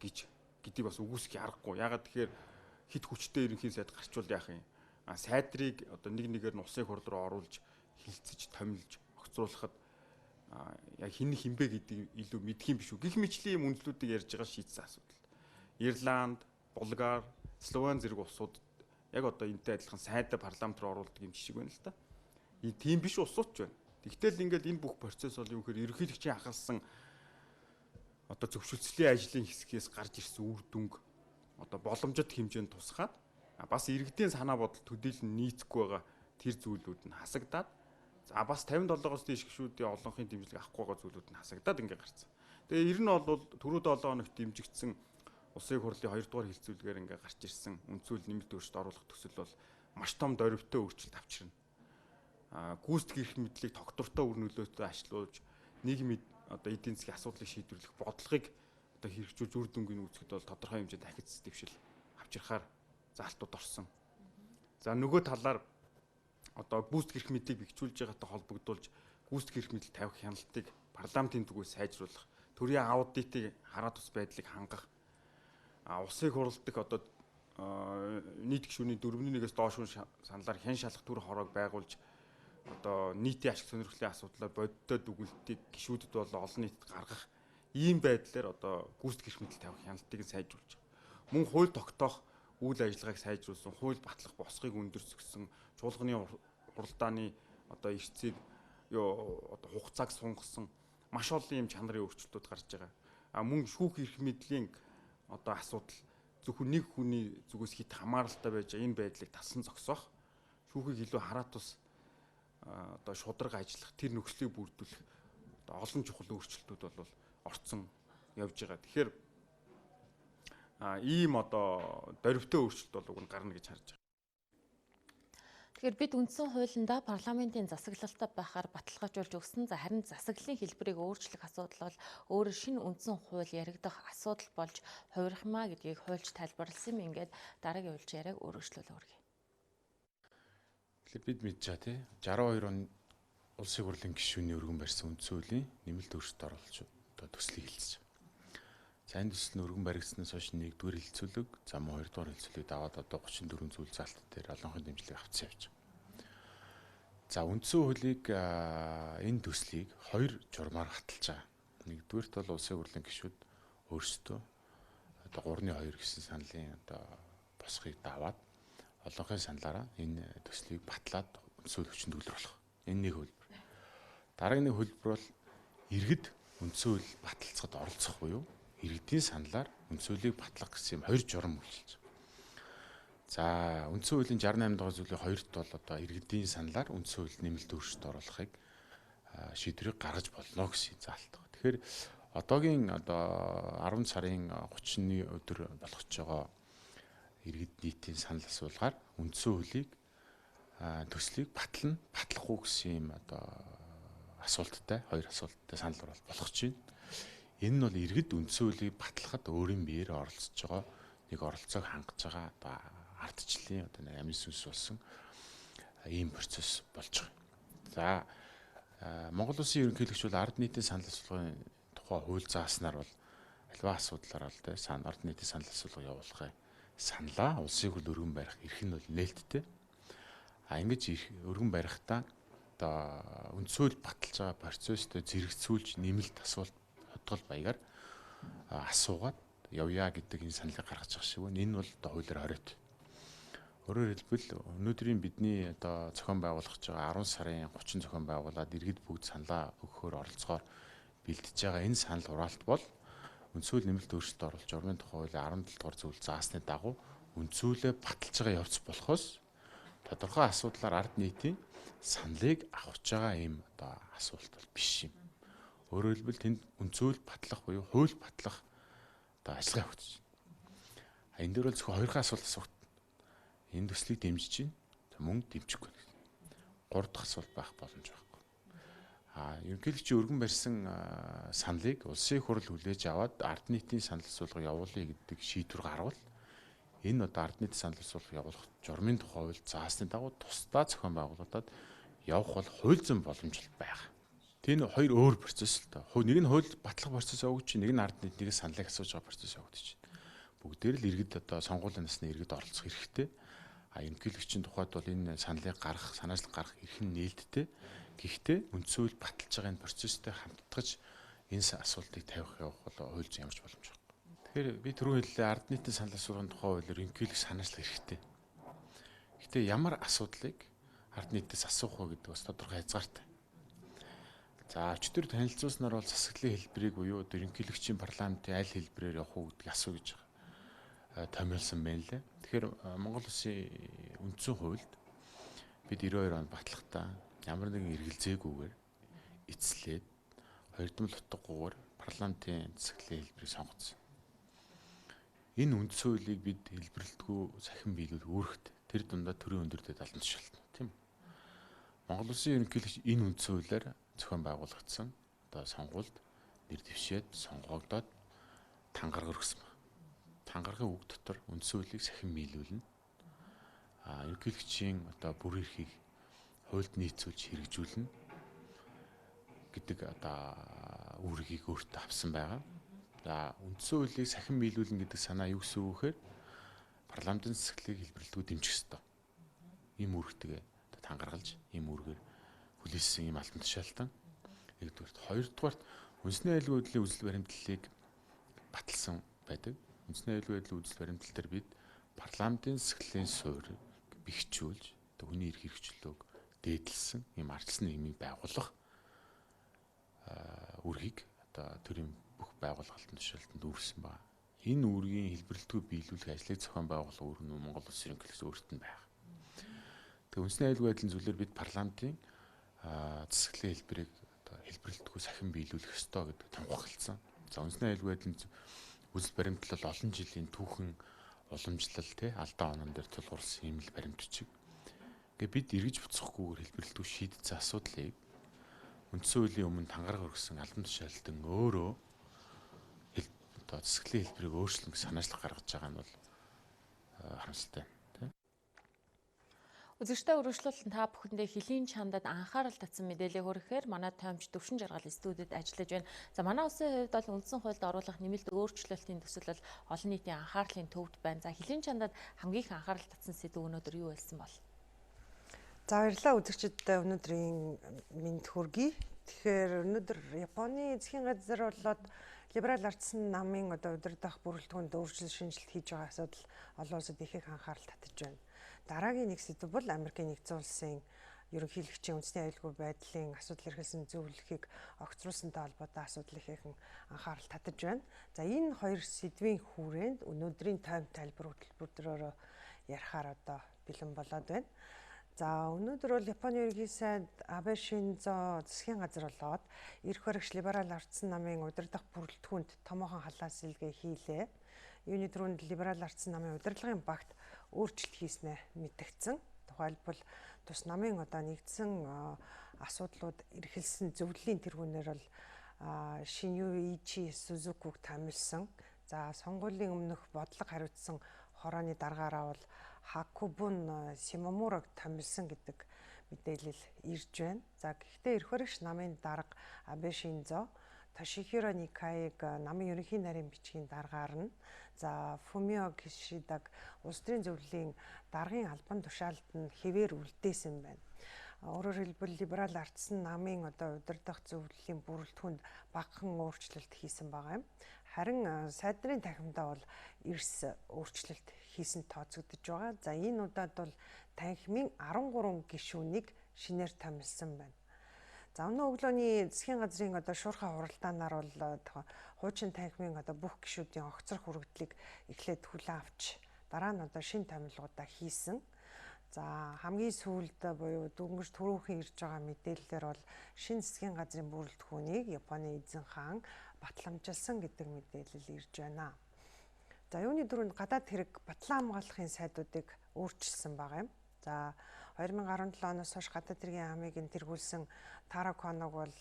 гэдгийг бас үгүйсгэх аргагүй. Ягаад тэгэхээр хит хүчтэй ерөнхий сайд гарчвал яах юм? Сайдрыг одоо нэг нэгээр нь улсын хурд руу оруулж хилцэж, томилж, огцруулахад яг хинбэ гэдгийг илүү мэдх юм биш үү? Гэх мэтлийн юм үндэслүүдийг ярьж байгаа шийдсэн асуудал. Ирланд, Булгар, Словен зэрэг улсууд яг одоо энэтэй адилхан сайдаа парламент руу оруулдаг юм жишг байна л да. Тийм биш улсууд ч байна. Тэгтэл ингээд энэ бүх процесс бол юу гэхээр ерөнхийлөгчийн хахалсан одоо зөвшөөрлөлийн ажлын хэсгээс гарч ирсэн үр дүнг одоо боломжит хэмжээнд тусгаад бас иргэдийн санаа бодол төдийлөн нийцэхгүй байгаа тэр зүйлүүд нь хасагдаад бас 57-оос дээш гишүүдийн олонхын дэмжлэг авахгүй байгаа зүйлүүд нь хасагдаад ингээд гарцсан. Тэгээ ер нь бол түрүү 7 хоногт дэмжигдсэн Улсын хурлын 2 дугаар хилцүүлгээр ингээд гарч ирсэн үндсүүл нэмэлт өөрчлөлт оруулах төсөл бол маш том дөрвтэй өөрчлөлт авчирна. Гүйцэтгэх эрх мэдлийг тогтвортой үр нөлөөтэй ашлуулж нийгмийн одоо эдийн засгийн асуудлыг шийдвэрлэх бодлогыг одоо хэрэгжүүлж үр дүнгийн үүсгэхэд бол тодорхой хэмжээнд ахиц дэвшил авчирхаар заалтууд орсон. За нөгөө талаар одоо гүйцэтгэх эрх мэдлийг бэхжүүлж байгаатай холбогдуулж гүйцэтгэх эрх мэдэл тавих хяналтыг парламентын түгээс сайжруулах, төрийн аудитыг хараа тус байдлыг хангах, улсыг хурлдах одоо нийт гишүүний 4.1-ээс доош саналаар хэн шалах төр хороог байгуулж одоо нийтийн ашиг сонирхлын асуудлаар бодиттой дүгнэлтийг гишүүдэд бол олон нийтэд гаргах ийм байдлаар одоо гүйцэтгэх эрх мэдэл тавих хяналтыг сайжруулж мөн хууль тогтоох үйл ажиллагааг сайжруулсан, хууль батлах босгыг өндөрсгсөн, чуулганы хуралдааны одоо эрсцийг одоо хугацааг сунгасан маш олон юм чанарын өөрчлөлтүүд гарч байгаа. Мөн шүүх эрх мэдлийн одоо асуудал зөвхөн нэг хүний зүгээс хит хамааралтай байж энэ байдлыг тасан зогсоох, шүүхийг илүү хараа тус одоо шударга ажиллах, тэр нөхцөлийг бүрдүүлэх одоо олон чухал өөрчлөлтүүд бол орцсон явж байгаа. Тэгэхээр ийм одоо дөрвтэй өөрчлөлт бол уг нь гарна гэж харж байгаа. Тэгэхээр бид үндсэн хуулиндаа парламентын засаглалтай байхаар баталгаажуулж өгсөн. За харин засаглалын хэлбэрийг өөрчлөх асуудал бол өөрөөр шинэ үндсэн хууль яригдах асуудал болж хувирах юмаа гэдгийг хуульч тайлбарласан юм. Ингээд дараагийн хуульч яриаг өөрчлөлөө өргөе. Тэгэхээр бид мэдж байгаа тий 62 он улсын хурлын гишүүний өргөн барьсан үндсэн хуулийн нэмэлт өөрчлөлт оруулж одоо төслийг хэлцэж байгаа. За энэ төсөл нь өргөн баригдсанаас хойш 1-р хилцүүлэг, за мөн 2-р хилцүүлэг даваад одоо 34 зүйл заалт дээр олонхын дэмжлэг авцсан явж байгаа. За үндсэн хуулийг энэ төслийг 2 журмаар хаталж байгаа. 1-р бол улсын хурлын гишүүд өөрсдөө одоо 3-2 гэсэн саналын одоо босхийг даваад олонхын саналаараа энэ төслийг батлаад үндсэн хууль хүчин төгөлрөх. Энэ нэг хөлбөр. Дараагийн нэг хөлбөр бол иргэд үндсэн хууль баталцахад оролцох буюу иргэдийн саналаар үндсэн хуулийг батлах гэсэн юм 2 журам үйлчилж байгаа. За үндсэн хуулийн 68 дугаар зүйлийн 2-т бол одоо иргэдийн саналаар үндсэн хуульд нэмэлт өөрчлөлт оруулахыг шийдвэрийг гаргаж болно гэсэн заалт байгаа. Тэгэхээр одоогийн одоо 10 сарын 30-ны өдөр болгож байгаа иргэд нийтийн санал асуулгаар үндсэн хуулийг төслийг батлахгүй гэсэн юм одоо асуулттай 2 асуулттай санал болгож байна. Энэ нь бол иргэд үндсэн хуулийг батлахад өөрийн биеэр оролцож байгаа нэг оролцоог хангаж байгаа одоо ардчлалын одоо нэг амин сүнс болсон ийм процесс болж байгаа. За Монгол Улсын ерөнхийлөгч бол ард нийтийн санал асуулгын тухай хууль зааснаар бол альва асуудлаар бол ард нийтийн санал асуулга явуулахыг саналаа улсын хурл өргөн барих эрх нь бол нээлттэй. Ингэж өргөн барихдаа одоо үндсэн хууль баталж байгаа процесстэй зэрэгцүүлж нэмэлт асуулт хотгол баягаар асуугаад явъя гэдэг энэ саналыг гаргаж байгаа шиг байна. Энэ бол одоо хуулиар хориот. Өөрөөр хэлбэл өнөөдрийн бидний одоо зохион байгуулах байгаа 10 сарын 30 зохион байгуулаад иргэд бүгд саналаа өгөхөөр оролцохоор бэлдэж байгаа энэ санал хураалт бол үндсэн хууль нэмэлт өөрчлөлт оруулж урмын тухай хуулийн 17 дугаар зүйл заасны дагуу үндсэн хуулийг баталж байгаа явц болохоос тодорхой асуудлаар ард нийтийн саналыг авах байгаа юм одоо асуулт бол биш юм. Өөрөөр хэлбэл тэнд үндсэн хууль батлах буюу хууль батлах одоо ажиллагаа явагдаж байна. Энэ дөр бол зөвхөн 2 асуулт асуух. Энэ төслийг дэмжиж чинь мөн дэмжихгүй. 3 дахь асуулт байх боломж байхгүй. Ерөнхийлөгчийн өргөн барьсан саналыг улсын хурл хүлээж аваад ард нийтийн санал асуулга явуулъя гэдэг шийдвэр гарвал энэ одоо ард нийтийн санал асуулга явуулах журмын тухай хууль заасны дагуу тусдаа зохион байгуулалтад явах бол хууль зүйн боломжтой байна. Энэ 2 өөр процесс л та. Нэг нь хууль батлах процесс явагдаж чинь, нэг нь ард нийтийн саналыг асууж байгаа процесс явагдаж байна. Бүгдээр л иргэд одоо сонгуулийн насны иргэд оролцох хэрэгтэй. Ерөнхийлөгчийн тухайд бол энэ саналыг гаргах, санаачлал гаргах эрх нь нээлттэй. Гэхдээ үндсэн хууль баталж байгаа энэ процесстэй хамтдагч энэ асуудлыг тавих явах бол хууль зүйн ямарч боломжгүй. Тэгэхээр би түрүү хэллээ ард нийтийн санал асуулгын тухай хуулиар ерөнхийлөх санаачлах хэрэгтэй. Гэхдээ ямар асуудлыг ард нийтээс асуух вэ гэдэг бас тодорхой хязгаартай. За өчтөр танилцуулснаар бол засаглалын хэлбэрийг буюу ерөнхийлөгчийн парламентын аль хэлбэрээр явах уу гэдгийг асуу гэж томьёолсон байна лээ. Тэгэхээр Монгол Улсын үндсэн хуульд бид 92 онд батлахдаа ямар нэгэн эргэлзээгүйгээр эцлээд хоёрдмол утгагүйгээр парламентын засаглалын хэлбэрийг сонгоцсон. Энэ үндсэн хуулийг бид хэлбэрлэлтгүй сахин биелүүл үүрэгт тэр дундаа төрийн өндөртэй далан тушаалтна тийм. Монгол Улсын ерөнхийлөгч энэ үндсэн хуулиар зохион байгуулагдсан одоо сонгуульд нэр дэвшээд сонгогдоод тангараг өргөсөн байна. Тангарагын үг дотор үндсэн хуулийг сахин биелүүлнэ. Ерөнхийлөгчийн одоо бүр эрхийг хуульд нийцүүлж хэрэгжүүлнэ гэдэг одоо үүргийг өөртөө авсан байгаа. За үндсэн хуулийг сахин биелүүлнэ гэдэг санаа юу гэсэн үг вэхээр парламентын засаглалыг хэлбэрлэлгүй дэмжих ёстой. Ийм үүрэгтэйгээ тангаргалж ийм үүргээр хүлээсэн ийм алтан тушаалтан. Нэгдүгээрт, хоёрдугаарт үндэсний аюулгүй байдлын үзэл баримтлалыг баталсан байдаг. Үндэсний аюулгүй байдлын үзэл баримтлал дээр бид парламентын засаглалын суурийг бэхжүүлж, хүний эрх хэрэгчлөөг дээдлсэн ийм ардчилсан нийгмийг байгуулах үүргийг одоо төрийн бүх байгууллагын тушаалтанд үүрсэн байна. Энэ үүргийн хэлбэрлэлтгүй биелүүлэх ажлыг зохион байгуулах үүрэг нь Монгол Улсын ерөнхийлөгч өөрт нь байна. Тэгээ үндэсний аюулгүй байдлын зүйлээр бид парламентын засаглалын хэлбэрийг одоо хэлбэрлэлтгүй сахин биелүүлэх ёстой гэдэг томгоолцсон. За үндэсний аюулгүй байдлын үзэл баримтлал олон жилийн түүхэн уламжлал алдаа онон дээр тулгуурласан юм л баримтчиг. Ингээ бид эргэж буцахгүйгээр хэлбэрлэлтгүй шийдсэн асуудлыг үндсэн хуулийн өмнө тангараг өргөсөн албан тушаалтан өөрөө одоо засаглалын хэлбэрийг өөрчлөн санаачлах гаргаж байгаа нь бол харамсалтай. Үзэгчтэй өргөжлөлтөнд та бүхэндээ хөлийн чандад анхаарал татсан мэдээлэл хүрэхээр манай тоймч Төвшин Жаргал студид ажиллаж байна. За манай улсын хувьд бол үндсэн хуульд оруулах нэмэлт өөрчлөлтийн төсөл бол олон нийтийн анхаарлын төвд байна. За хөлийн чандад хамгийн их анхаарал татсан сэдв өнөөдөр юу байсан бол? За баярлалаа үзэгчдэд өнөөдрийн мэнд хүргэе. Тэгэхээр өнөөдөр Японы засгийн газар болоод либерал ардсан намын одоо удирдах бүрэлдэхүүнд өөрчлөлт шинжилт хийж байгаа асуудал олон улсад их анхаарал татаж байна. Дараагийн нэг сэдв бол Америкийн нэгдсэн улсын ерөнхийлөгчийн үндэсний аюулгүй байдлын асуудал эрхэлсэн зөвлөхийг огцруулсантай холбоотой асуудал ихэхэн анхаарал татаж байна. За энэ хоёр сэдвийн хүрээнд өнөөдрийн тойм тайлбар хөтөлбөрөөр ярихаар одоо бэлэн болоод байна. За өнөөдөр бол Японы ерөнхий сайд Абе Шинзо засгийн газар болоод эрх баригч либерал ардсан намын удирдах бүрэлдэхүүнд томоохон халаас илгээ хийлээ. Юуны түрүүнд либерал ардсан намын удирдлагын багт өөрчлөлт хийснээ мэдгдсэн. Тухайлбал тус намын одоо нэгдсэн асуудлууд эрхэлсэн зөвлөлийн тэргүүнээр бол Шиньюичи Сузукуг томилсон. За сонгуулийн өмнөх бодлого хариуцсан хорооны даргаараа бол Хакубун Симомураг томилсон гэдэг мэдээлэл ирж байна. За гэхдээ эрх баригч намын дарга Абе Шинзо Тошихиро Никаиг намын ерөнхий нарийн бичгийн даргаар нь за Фумио Кишидаг улс төрийн зөвлөлийн даргын албан тушаалд нь хэвээр үлдээсэн байна. Өөрөөр хэлбэл либерал ардсан намын одоо удирдах зөвлөлийн бүрэлдэхүүнд багахан өөрчлөлт хийсэн байгаа юм. Харин сайд нарын танхимдаа бол эрс өөрчлөлт хийсэн тооцогдож байгаа. За энэ удаад бол танхимын 13 гишүүнийг шинээр томилсон байна. За өнөө өглөөний засгийн газрын одоо шуурхай хуралдаанаар бол хуучин танхимын одоо бүх гишүүдийн огцрох хүрэгдлийг эхлээд хүлээн авч дараа нь одоо шинэ томилгуудаа хийсэн. За хамгийн сүүлд буюу дөнгөж түрүүхэн ирж байгаа мэдээлэлээр бол шинэ засгийн газрын бүрэлдэхүүнийг Японы эзэн хаан батламжилсан гэдэг мэдээлэл ирж байна. За юуны дөрөнд гадаад хэрэг батлан хамгаалахын сайдуудыг өөрчилсөн байгаа юм. За 2017 оноос хойш гадаад хэргийн хамыг тэргүүлсэн Таро Коног бол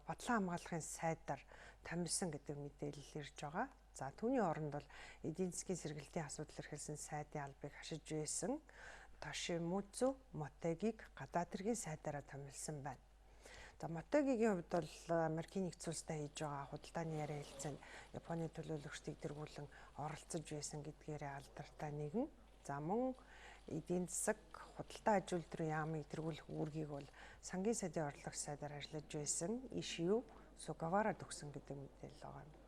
батлан хамгаалахын сайдаар томилсон гэдэг мэдээлэл ирж байгаа. За түүний оронд бол эдийн засгийн сэргэлтийн асуудал эрхэлсэн сайдын албыг хашиж байсан Тошимуцу Мотегийг гадаад хэргийн сайдаараа томилсон байна. За Мотегигийн хувьд бол Америкийн нэгдсэн улстай хийж байгаа худалдааны яриа хэлцээнд Японы төлөөлөгчдийг тэргүүлэн оролцож байсан гэдгээрээ алдартай нэгэн. За мөн эдийн засаг, худалдаа аж үйлдвэрийн яамыг тэргүүлэх үүргийг бол сангийн сайдын орлогч сайдаар ажиллаж байсан ишүү Сугавара төгсөн гэдэг мэдээлэл байгаа юм.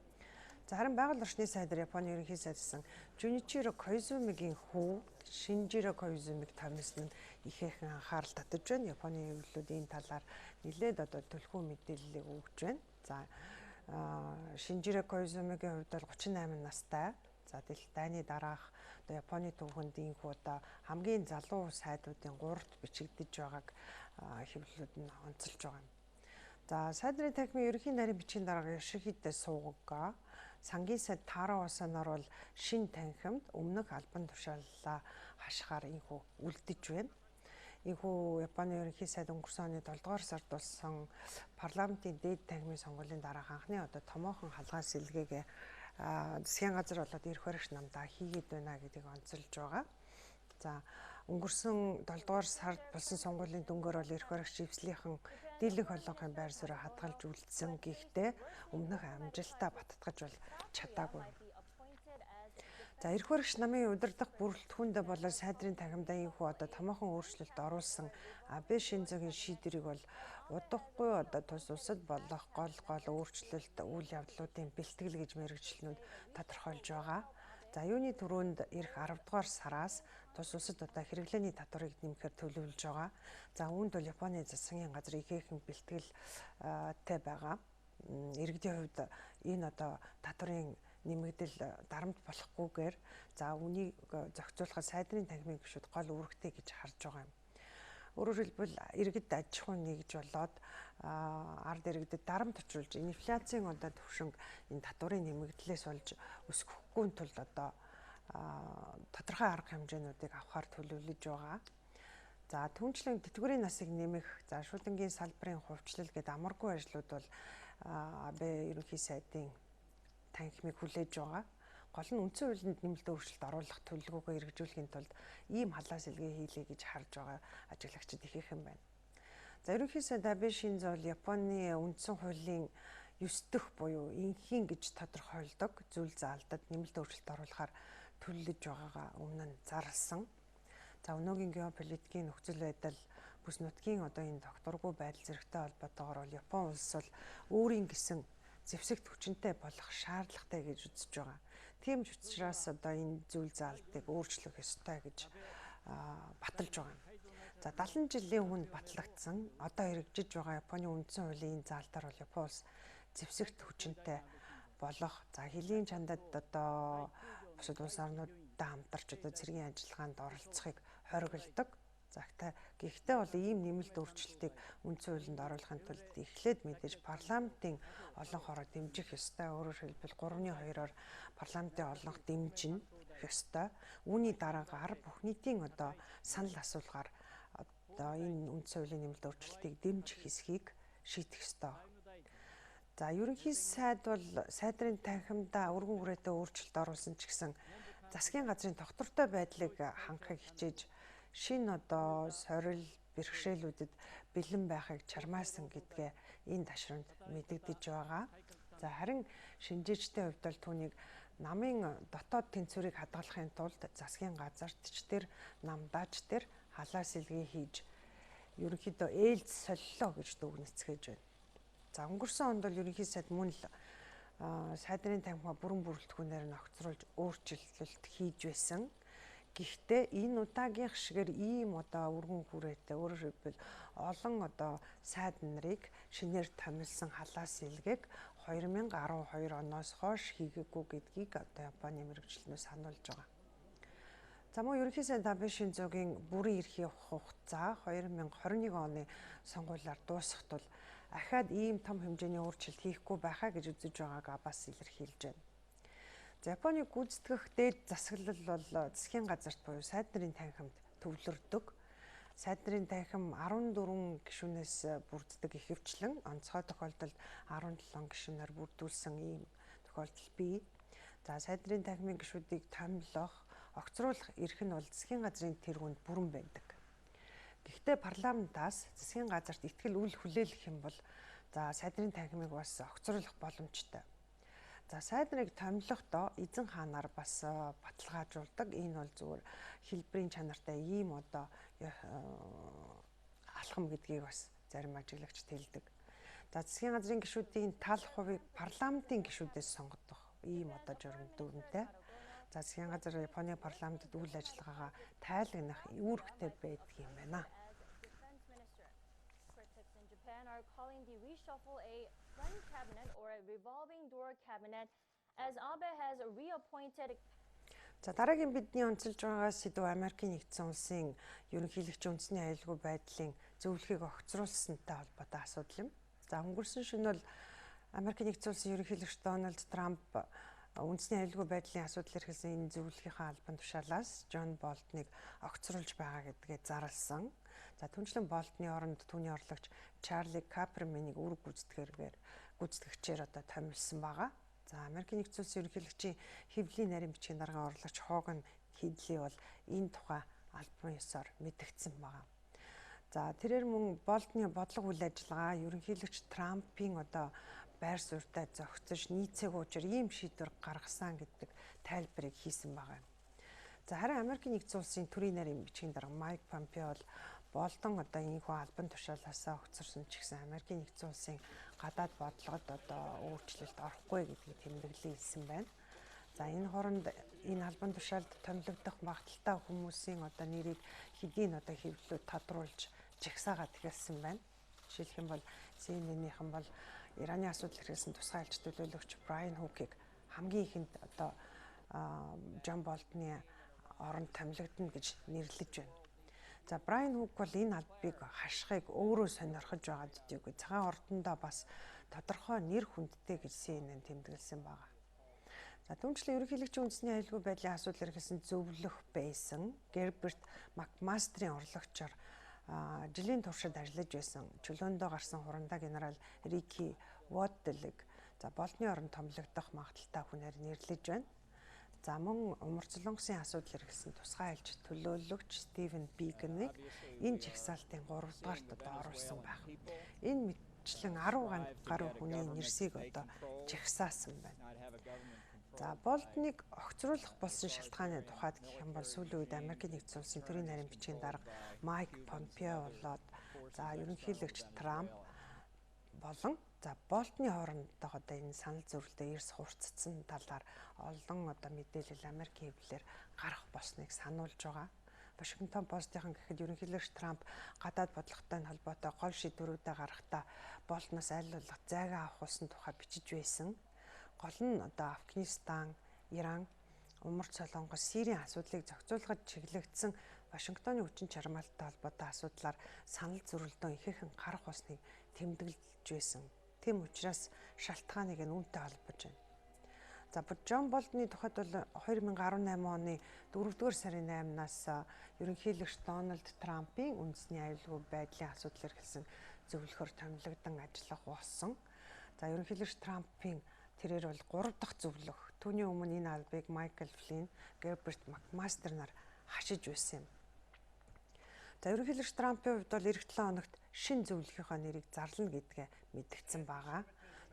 За харин байгаль орчны сайдаар Японы ерөнхий сайд гэсэн Жуничиро Койзумигийн хүү Шинжиро Койзумиг томилсон нь ихээхэн анхаарал татаж байна. Японы хэвлэлүүд энэ талаар нэлээд төлхөө мэдээллийг өгж байна. За Шинжиро Койзумигийн хувьд бол 38 настай. За дэлхийд дайны дараах Японы түүхэнд ийхүү хамгийн залуу сайдуудын 3-т бичигдэж байгааг хэвлэлүүд нь онцолж байгаа юм. За сайдрын танхимын ерөнхий нарийн бичгийн дарга Йошихиде Суга сангийн сайд Таро Осаноор бол шин танхимд өмнөх албан тушааллаа хашихаар ийхүү үлдэж байна. Ийхүү Японы ерөнхий сайд өнгөрсөн оны 7 дугаар сард болсон парламентын дээд танхимын сонгуулийн дараах анхны томоохон халгаан сэлгээгээ засгийн газар болоод эрх баригч намдаа хийгээд байна гэдгийг онцолж байгаа. За өнгөрсөн 7 дугаар сард болсон сонгуулийн дүнгээр бол эрх баригч эвслийнхэн дийлэнх холонхын байр суурь хадгалж үлдсэн. Гэхдээ өмнөх амжилтаа баттгаж бол чадаагүй. За эрх баригч намын удирдах бүрэлдэхүүндээ болоод сайдрын танхимдаа ийхүү томоохон өөрчлөлт оруулсан Абе Шинзогийн шийдвэрийг бол удахгүй тус улсад болох гол өөрчлөлт үйл явдлуудын бэлтгэл гэж мэргэжилтнүүд тодорхойлж байгаа. За юуны түрүүнд ирэх 10 дугаар сараас тус улсад хэрэглээний татварыг нэмэхээр төлөвлөж байгаа. За үүнд бол Японы засгийн газар ихээхэн бэлтгэлтэй байгаа. Иргэдийн хувьд энэ татварын нэмэгдэл дарамт болохгүйгээр за үнийг зохицуулахад сайдрын танхимын гишүүд гол үүрэгтэй гэж харж байгаа юм. Өөрөөр хэлбэл иргэд аж ахуй нэгж болоод ард иргэдэд дарамт очруулж инфляцийн төвшинг энэ татварын нэмэгдлээс болж өсөхгүй тулд тодорхой арга хэмжээнүүдийг авахар төлөвлөж байгаа. За түүнчлэн тэтгэврийн насыг нэмэх, за шуудангийн салбарын хувьчлал гэдэг амаргүй ажлууд бол Абе ерөнхий сайдын танхимыг хүлээж байгаа. Гол нь үндсэн хуулинд нэмэлт өөрчлөлт оруулах төлөвлөгөөгөө хэрэгжүүлэхийн тулд ийм халаа сэлгээ хийлээ гэж харж байгаа ажиглагчид ихээхэн байна. За ерөнхий сайд Абе Шинзо бол Японы үндсэн хуулийн 9 дэх буюу инхийн гэж тодорхойлдог зүйл заалдад нэмэлт өөрчлөлт оруулахаар төлөвлөж байгаагаа өмнө нь зарласан. За өнөөгийн геополитикийн нөхцөл байдал бүс нутгийн энэ докторгүй байдал зэрэгтэй холбоотойгоор бол Япон улс бол өөрийн гэсэн зэвсэгт хүчинтэй болох шаардлагатай гэж үзэж байгаа. Тийм ч учраас энэ зүйл заалтыг өөрчлөх ёстой гэж баталж байгаа юм. За 70 жилийн өмнө батлагдсан одоо хэрэгжиж байгаа Японы үндсэн хуулийн энэ заалтаар бол Япон улс зэвсэгт хүчинтэй болох за хэлийн чандад бусад улс орнуудтай хамтарч цэргийн ажиллагаанд оролцохыг хориглодог. Гэхдээ бол ийм нэмэлт өөрчлөлтийг үндсэн хуулинд оруулахын тулд эхлээд мэдээж парламентын олон хороо дэмжих ёстой. Өөрөөр хэлбэл 3-2-оор парламентын олонх дэмжинэ ёстой. Үүний дараа бүх нийтийн санал асуулгаар энэ үндсэн хуулийн нэмэлт өөрчлөлтийг дэмжих хэсгийг шийдэх ёстой. За ерөнхий сайд бол сайдрын танхимдаа өргөн хүрээтэй өөрчлөлт оруулсан ч гэсэн засгийн газрын тогтвортой байдлыг хангахыг хичээж шинэ сорил бэрхшээлүүдэд бэлэн байхыг чармаасан гэдгээ энэ ташрамд мэдэгдэж байгаа. За харин шинжээчдийн хувьд бол түүнийг намын дотоод тэнцвэрийг хадгалахын тулд засгийн газарт ч тэр намдаач тэр халаа сэлгээ хийж ерөнхийдөө ээлж солилоо гэж дүгнэцгээж байна. За өнгөрсөн онд бол ерөнхий сайд мөн л сайдрын танхимаа бүрэн бүрэлдэхүүнээр нь огцруулж өөрчлөлт хийж байсан. Гэхдээ энэ удаагийнх шигээр ийм өргөн хүрээтэй өөрөөр хэлбэл олон сайд нарыг шинээр томилсон халаа сэлгээг 2012 оноос хойш хийгээгүй гэдгийг Японы мэргэжилтнүүд сануулж байгаа. За мөн ерөнхий сайд Абе Шинзогийн бүрэн эрхий хугацаа 2021 оны сонгуулиар дуусах тул ахаад ийм том хэмжээний өөрчлөлт хийхгүй байхаа гэж үзэж байгаагаа бас илэрхийлж байна. За Японы гүйцэтгэх дээд засаглал бол засгийн газарт буюу сайд нарын танхимд төвлөрдөг. Сайд нарын танхим 14 гишүүнээс бүрддэг ихэвчлэн онцгой тохиолдолд 17 гишүүнээр бүрдүүлсэн ийм тохиолдол бий. За сайд нарын танхимын гишүүдийг томилох, огцруулах эрх нь бол засгийн газрын тэргуунд бүрэн байдаг. Гэхдээ парламентаас засгийн газарт итгэл үл хүлээлгэх юм бол за сайд нарын танхимыг бас огцруулах боломжтой. За сайд нарыг томилохдоо эзэн хаанаар бас баталгаажуулдаг. Энэ бол зүгээр хэлбэрийн чанартай ийм одоо алхам гэдгийг бас зарим ажиглагчид хэлдэг. За засгийн газрын гишүүдийн тал хувийг парламентын гишүүдээс сонгодог ийм одоо журам дүрмтэй. За засгийн газар Японы парламентд үйл ажиллагаагаа тайлагнах үүрэгтэй байдаг юм байна. Are calling the reshuffle a friend cabinet or a revolving door cabinet as Abe has reappointed. За дараагийн бидний онцолж байгаа сэдв Америкийн нэгдсэн улсын ерөнхийлөгч үндэсний аюулгүй байдлын зөвлөхийг огцруулсантай холбоотой асуудал юм. За өнгөрсөн шөнө бол Америкийн нэгдсэн улсын ерөнхийлөгч Дональд Трамп үндэсний аюулгүй байдлын асуудал эрхэлсэн энэ зөвлөхийнхаа албан тушаалаас Джон Болтныг огцруулж байгаа гэдгээ зарласан. За түншлэн Болтны оронд түүний орлогч Чарли Каперменийг үр гүйцэтгэгчээр одоо томилсон байгаа. За Америкийн нэгдсэн улсын ерөнхийлөгчийн хэвлэлийн нарийн бичгийн дарга орлогч Хоган Хидли бол энэ тухай албан ёсоор мэдгдсэн байгаа. За тэрээр мөн Болтны бодлого үйл ажиллагаа ерөнхийлөгч Трампын одоо байр суурьтай зохицож нийцээг уучир ийм шийдвэр гаргасан гэдэг тайлбарыг хийсэн байгаа. За харин Америкийн нэгдсэн улсын төрийн нарийн бичгийн дарга Майк Помпео бол Болтон одоо энэхүү албан тушаалаасаа огцорсон ч гэсэн Америкийн нэгдсэн улсын гадаад бодлогод одоо өөрчлөлт орохгүй гэдгийг тэмдэглэн хэлсэн байна. За энэ хооронд энэ албан тушаалд томилогдох магадaltaй хүмүүсийн одоо нэрийг хэдийн одоо хэвлэлүүд тодруулж жагсаагаад эхэлсэн байна. Жишээлх юм бол CNN-ийнхэн бол Ираны асуудал хэрэгсэн тусгай альж төлөөлөгч Брайан Хукийг хамгийн ихэнд одоо Джон Болтны оронд томилогдно гэж нэрлэж байна. За Брайан Хук бол энэ албыг хашихыг өөрөө сонирхож байгаа гэдэггүй. Цагаан ордондоо бас тодорхой нэр хүндтэй гэж CNN тэмдэглэсэн байна. За түүнчлэн ерөнхийлөгчийн үндэсний аюулгүй байдлын асуудал эрхэлсэн зөвлөх байсан Герберт Макмастерийн орлогчоор жилийн туршид ажиллаж байсан чөлөөндөө гарсан хурандаа генерал Рики Уотделыг за Болтны оронд томилогдох магадaltaй хүнээр нэрлэж байна. За мөн умар солонгосын асуудал эрхэлсэн тусгай альж төлөөлөгч Стивен Бигнийг энэ жагсаалтын 3 дугаарт одоо оруулсан байна. Энэ мэтчлэн 10 гаруй хүний нэрсийг одоо жагсаасан байна. За Болтныг огцруулах болсон шалтгааны тухайд гэх юм бол сүүлийн үед Америкийн нэгдсэн улсын төрийн нарийн бичгийн дарга Майк Помпео болоод за ерөнхийлөгч Трамп болон за Болтны хоорондоо одоо энэ санал зөвлөлтөд эрс хурцсан талаар олон одоо мэдээлэл Америкийн хэвлэлээр гарах болсныг сануулж байгаа. Вашингтон Постынхан гэхэд ерөнхийлөгч Трамп гадаад бодлоготой холбоотой гол шийдвэрүүдээ гаргахдаа Болтноос аль болох зайгаа авах болсон тухай бичиж байсан. Гол нь одоо Афганистан, Иран, Умард Солонгос, Сирийн асуудлыг зохицуулахад чиглэгдсэн Вашингтоны хүчин чармаалттай холбоотой асуудлаар санал зөвлөлтөө ихээхэн гарах болсныг тэмдэглэж байсан. Тийм учраас шалтгааныг нь үүнтэй холбож байна. За Джон Болтны тухайд бол 2018 оны 4-р сарын 8-наас ерөнхийлөгч Дональд Трампын үндэсний аюулгүй байдлын асуудал эрхэлсэн зөвлөхөөр томилогдсон ажиллах болсон. За ерөнхийлөгч Трампын тэрээр бол 3 дахь зөвлөх. Түүний өмнө энэ албыг Майкл Флинн, Герберт Макмастер нар хашиж байсан юм. За ерөнхийлөгч Трампын хувьд бол эх 7 хоногт шин зөвлөхийнхөө нэрийг зарлана гэдгээ мэдгдсэн байгаа.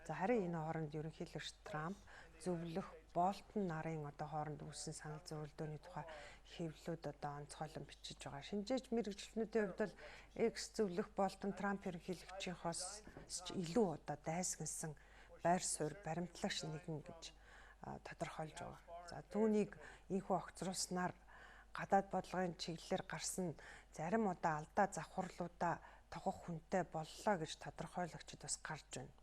За харин энэ хооронд ерөнхийлөгч Трамп зөвлөх Болтон нарын одоо хооронд үүссэн санал зөвлөлтөөний тухай хэвлэлүүд одоо онцгойлон бичиж байгаа. Шинжээч мэргэжилтнүүдийн хувьд бол X зөвлөх Болтон Трамп ерөнхийлөгчийнхоос илүү одоо дайсагнасан байр суурь баримтлагч нэгэн гэж тодорхойлж байгаа. За түүнийг ийхүү огцруулснаар гадаад бодлогын чиглэлээр гарсан зарим удаа алдаа завхарлуудаа тогох хүнтэй боллоо гэж тодорхойлогчид бас гарч байна.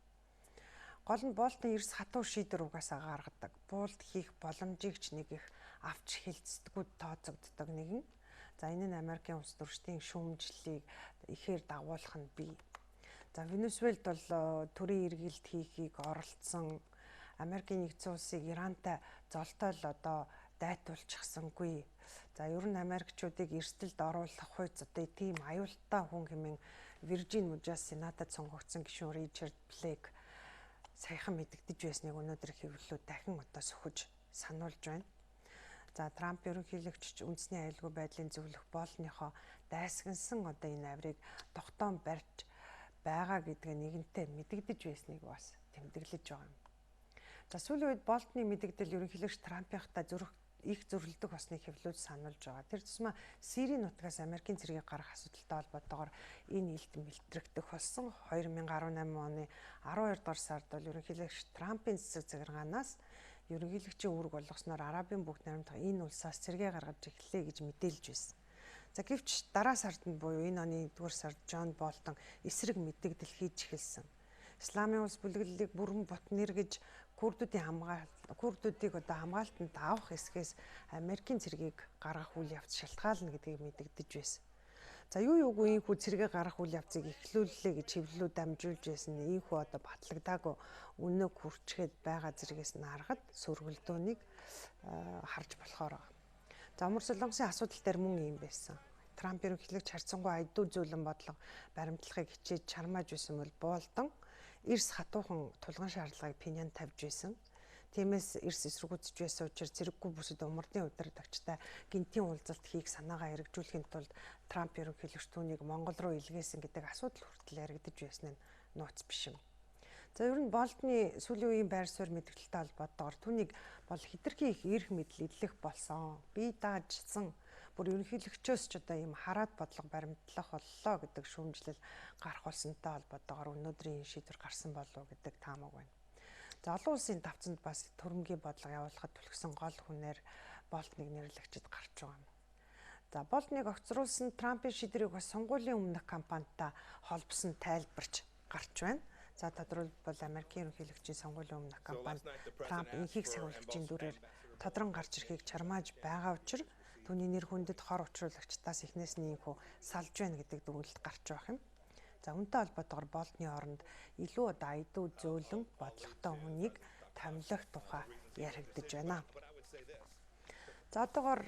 Гол нь Болтон эрс хатуу шийдвэр угаасаа гаргадаг. Буулд хийх боломжийг ч нэг их авч хилцдэггүй тооцогддог нэгэн. За энэ нь Америкийн улс төрчдийн шүүмжлэлийг ихээр дагуулах нь бий. За Венесуэлд бол төрийн эргэлт хийхийг оролцсон Америкийн нэгдсэн улсыг Ирантай золтой л одоо дайтуулчихсангүй. За ер нь Америкчуудыг эрсдэлд оруулах үед одоо тийм аюултай хүн хэмээн Виржин мужаас Сенатад сонгогдсон гишүүн Ричард Блейк саяхан мэдэгдэж байсныг өнөөдөр хэвлэлүүд дахин одоо сөхөж сануулж байна. За Трамп ерөнхийлөгч үндэсний аюулгүй байдлын зөвлөх Болтныхоо дайсагнасан одоо энэ авирыг тогтоон барьж байгаа гэдгээ нэгэнтээ мэдэгдэж байсныг бас тэмдэглэж байгаа юм. За сүүлийн үед Болтны мэдэгдэл ерөнхийлөгч Трампынхтай их зөрөлдөх болсныг хэвлүүлж сануулж байгаа. Тэр тусмаа Сирийн нутгаас Америкийн цэргийг гаргах асуудалтай холбоотойгоор энэ илт мэлтрэгдэх болсон. 2018 оны 12 дугаар сард бол ерөнхийлөгч Трампын цэцэг захиргаанаас ерөнхийлөгчийн үүрэг болгосноор Арабын бүгд найрамдах энэ улсаас цэргээ гаргаж эхлэе гэж мэдээлж байсан. За гэвч дараа сард нь буюу энэ оны 1-р сард Джон Болтон эсрэг мэдээлэл хийж эхэлсэн. Исламын улс бүлэглэлийг бүрэн бут нэргэж Курдуудыг хамгаалтанд авах эсгээс Америкийн цэргийг гаргах үйл явц шалтгаална гэдгийг мэдэгдэж байсан. За юугүй ийхүү цэргээ гаргах үйл явцыг эхлүүллээ гэж хэвлэлүүд дамжуулж байсан. Ийхүү одоо батлагдаагүй үнэг хүрчгээд байгаа зэрэгээс нь харахад сөргөлдөөнийг харж болохоор байгаа. За Умар Солонгосын асуудал дээр мөн юм байсан. Трамп ерөнхийлөгч харьцангуй айдуу зөөлөн бодлого баримтлахыг хичээж чармааж байсан бол Болтон эрс хатуухан тулгын шаардлагыг Пинянд тавьж байсан. Тиймээс эрс эсэргүүцэж байсан учраас зэрэггүй бүсэд умардын удирдагчтай гинтийн уулзалт хийх санаагаа хэрэгжүүлэхийн тулд Трамп ерөнхийлөгч түүнийг Монгол руу илгээсэн гэдэг асуудал хүртэл яригдж байсан нь нууц биш юм. За ер нь Болтны сүүлийн үеийн байр суурь мэдээлэлтэй холбоотойгоор түүнийг бол хэтэрхий их эрх мэдэл идэлэх болсон. Би даажсан бүр ерөнхийлөгчөөс ч одоо ийм хараад бодлого баримтлах боллоо гэдэг шүүмжлэл гарах болсонтой холбоотойгоор өнөөдрийн шийдвэр гарсан болов уу гэдэг таамаг байна. За олон улсын давцанд бас төрөмгийн бодлого явуулахад түлхсэн гол хүнээр Болтныг нэрлэгчид гарч байгаа юм. За Болтныг огцруулсан Трампын шийдвэрийг бас сонгуулийн өмнөх кампанитаа холбосон тайлбарч гарч байна. За тодорхойлбол Америкийн ерөнхийлөгчийн сонгуулийн өмнөх кампанит Трамп инхийг сахиулагчийн дүрээр тодрон гарч ирэхийг чармааж байгаа учраас түүний нэр хүндэд хор учруулагчдаас эхнээс нь ийхүү салж байна гэдэг дүгнэлт гарч байгаа юм. За үүнтэй холбоотойгоор Болтны оронд илүү одоо айдуу зөөлөн бодлоготой хүнийг томилох тухай яригдж байна. За одоогоор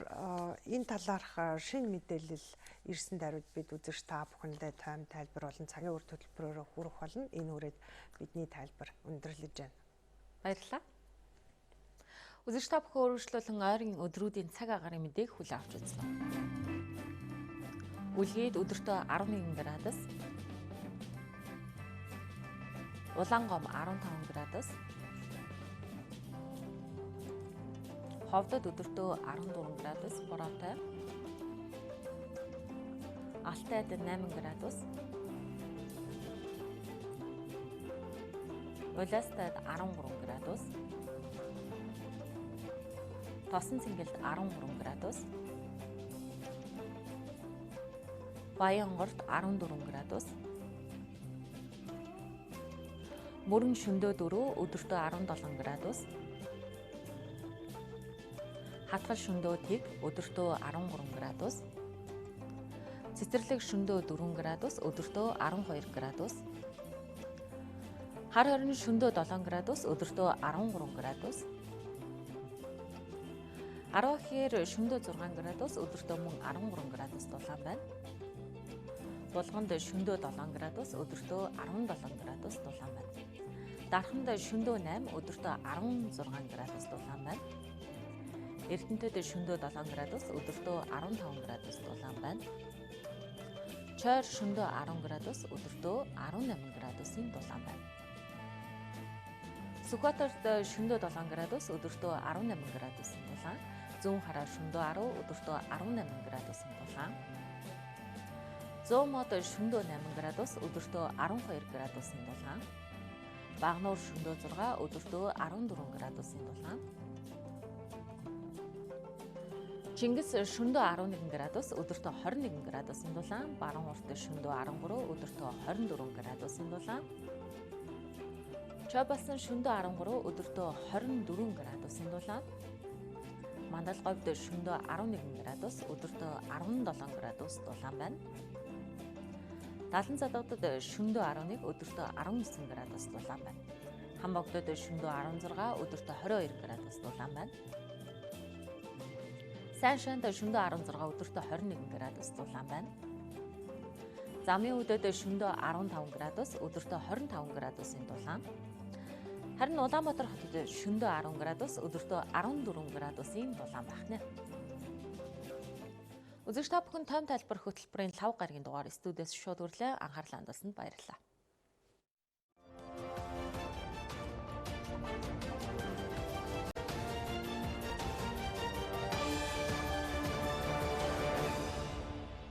энэ талаарх шинэ мэдээлэл ирсэн даруйд бид үзэгч та бүхэндээ тойм тайлбар болон цагийн үр төлбөрөөр хүрэх болно. Энэ үрээд бидний тайлбар өндөрлөж байна. Баярлалаа. Үзэгч та бүхэн өөрчлөлтөн ойрын өдрүүдийн цаг агаарын мэдээг хүлээн авч үзсэн. Үлгээд өдөртөө 11 градус, Улаангом 15 градус, Ховдод өдөртөө 14 градус бороотой, Алтайд 8 градус, Улаастад 13 градус, Тосон цэнгэлд 13 градус, Баянгорт 14 градус, Мөрөн шөндөө 4 өдөртөө 17 градус, Хатгал шөндөө тэг өдөртөө 13 градус, Цэцэрлэг шөндөө 4 градус өдөртөө 12 градус, Хар хорин шөндөө 7 градус өдөртөө 13 градус, Арвахир шөндөө 6 градус өдөртөө мөн 13 градус дулаан байна. Булганд шөндөө 7 градус өдөртөө 17 градус дулаан байна. Дарханд шөндөө 8 өдөртөө 16 градус дулаан байна. Эрдэнэтэд шөндөө 7 градус өдөртөө 15 градус дулаан байна. Чойр шөндөө 10 градус өдөртөө 18 градусын дулаан байна. Сүхбаатарт шөндөө 7 градус өдөртөө 18 градусын дулаан. Зүүн хараа шөндөө 10 өдөртөө 18 градусын дулаан. Зөмөд шөндөө 8 градус өдөртөө 12 градусын дулаан. Багнуур шөндөө 6 өдөртөө 14 градусын дулаан. Чингис шөндөө 11 градус өдөртөө 21 градусын дулаан. Баруун урт шөндөө 13 өдөртөө 24 градусын дулаан. Чойбалсан шөндөө 13 өдөртөө 24 градусын дулаан. Мандалговьд шөндөө 11 градус өдөртөө 17 градус дулаан байна. Далан задагдад шөндөө 11 өдөртөө 19 градус дулаан байна. Хамбогдод шөндөө 16 өдөртөө 22 градус дулаан байна. Сайншанд шөндөө 16 өдөртөө 21 градус дулаан байна. Замын үдэд шөндөө 15 градус өдөртөө 25 градусын дулаан. Харин Улаанбаатар хотод шөндөө 10 градус өдөртөө 14 градусын дулаан байна. Үзэгч та бүхэн тойм тайлбар хөтөлбөрийн 5 гарагийн дугаар студиэс шууд үрлээ анхаарлаа хандуулсанд баярлалаа.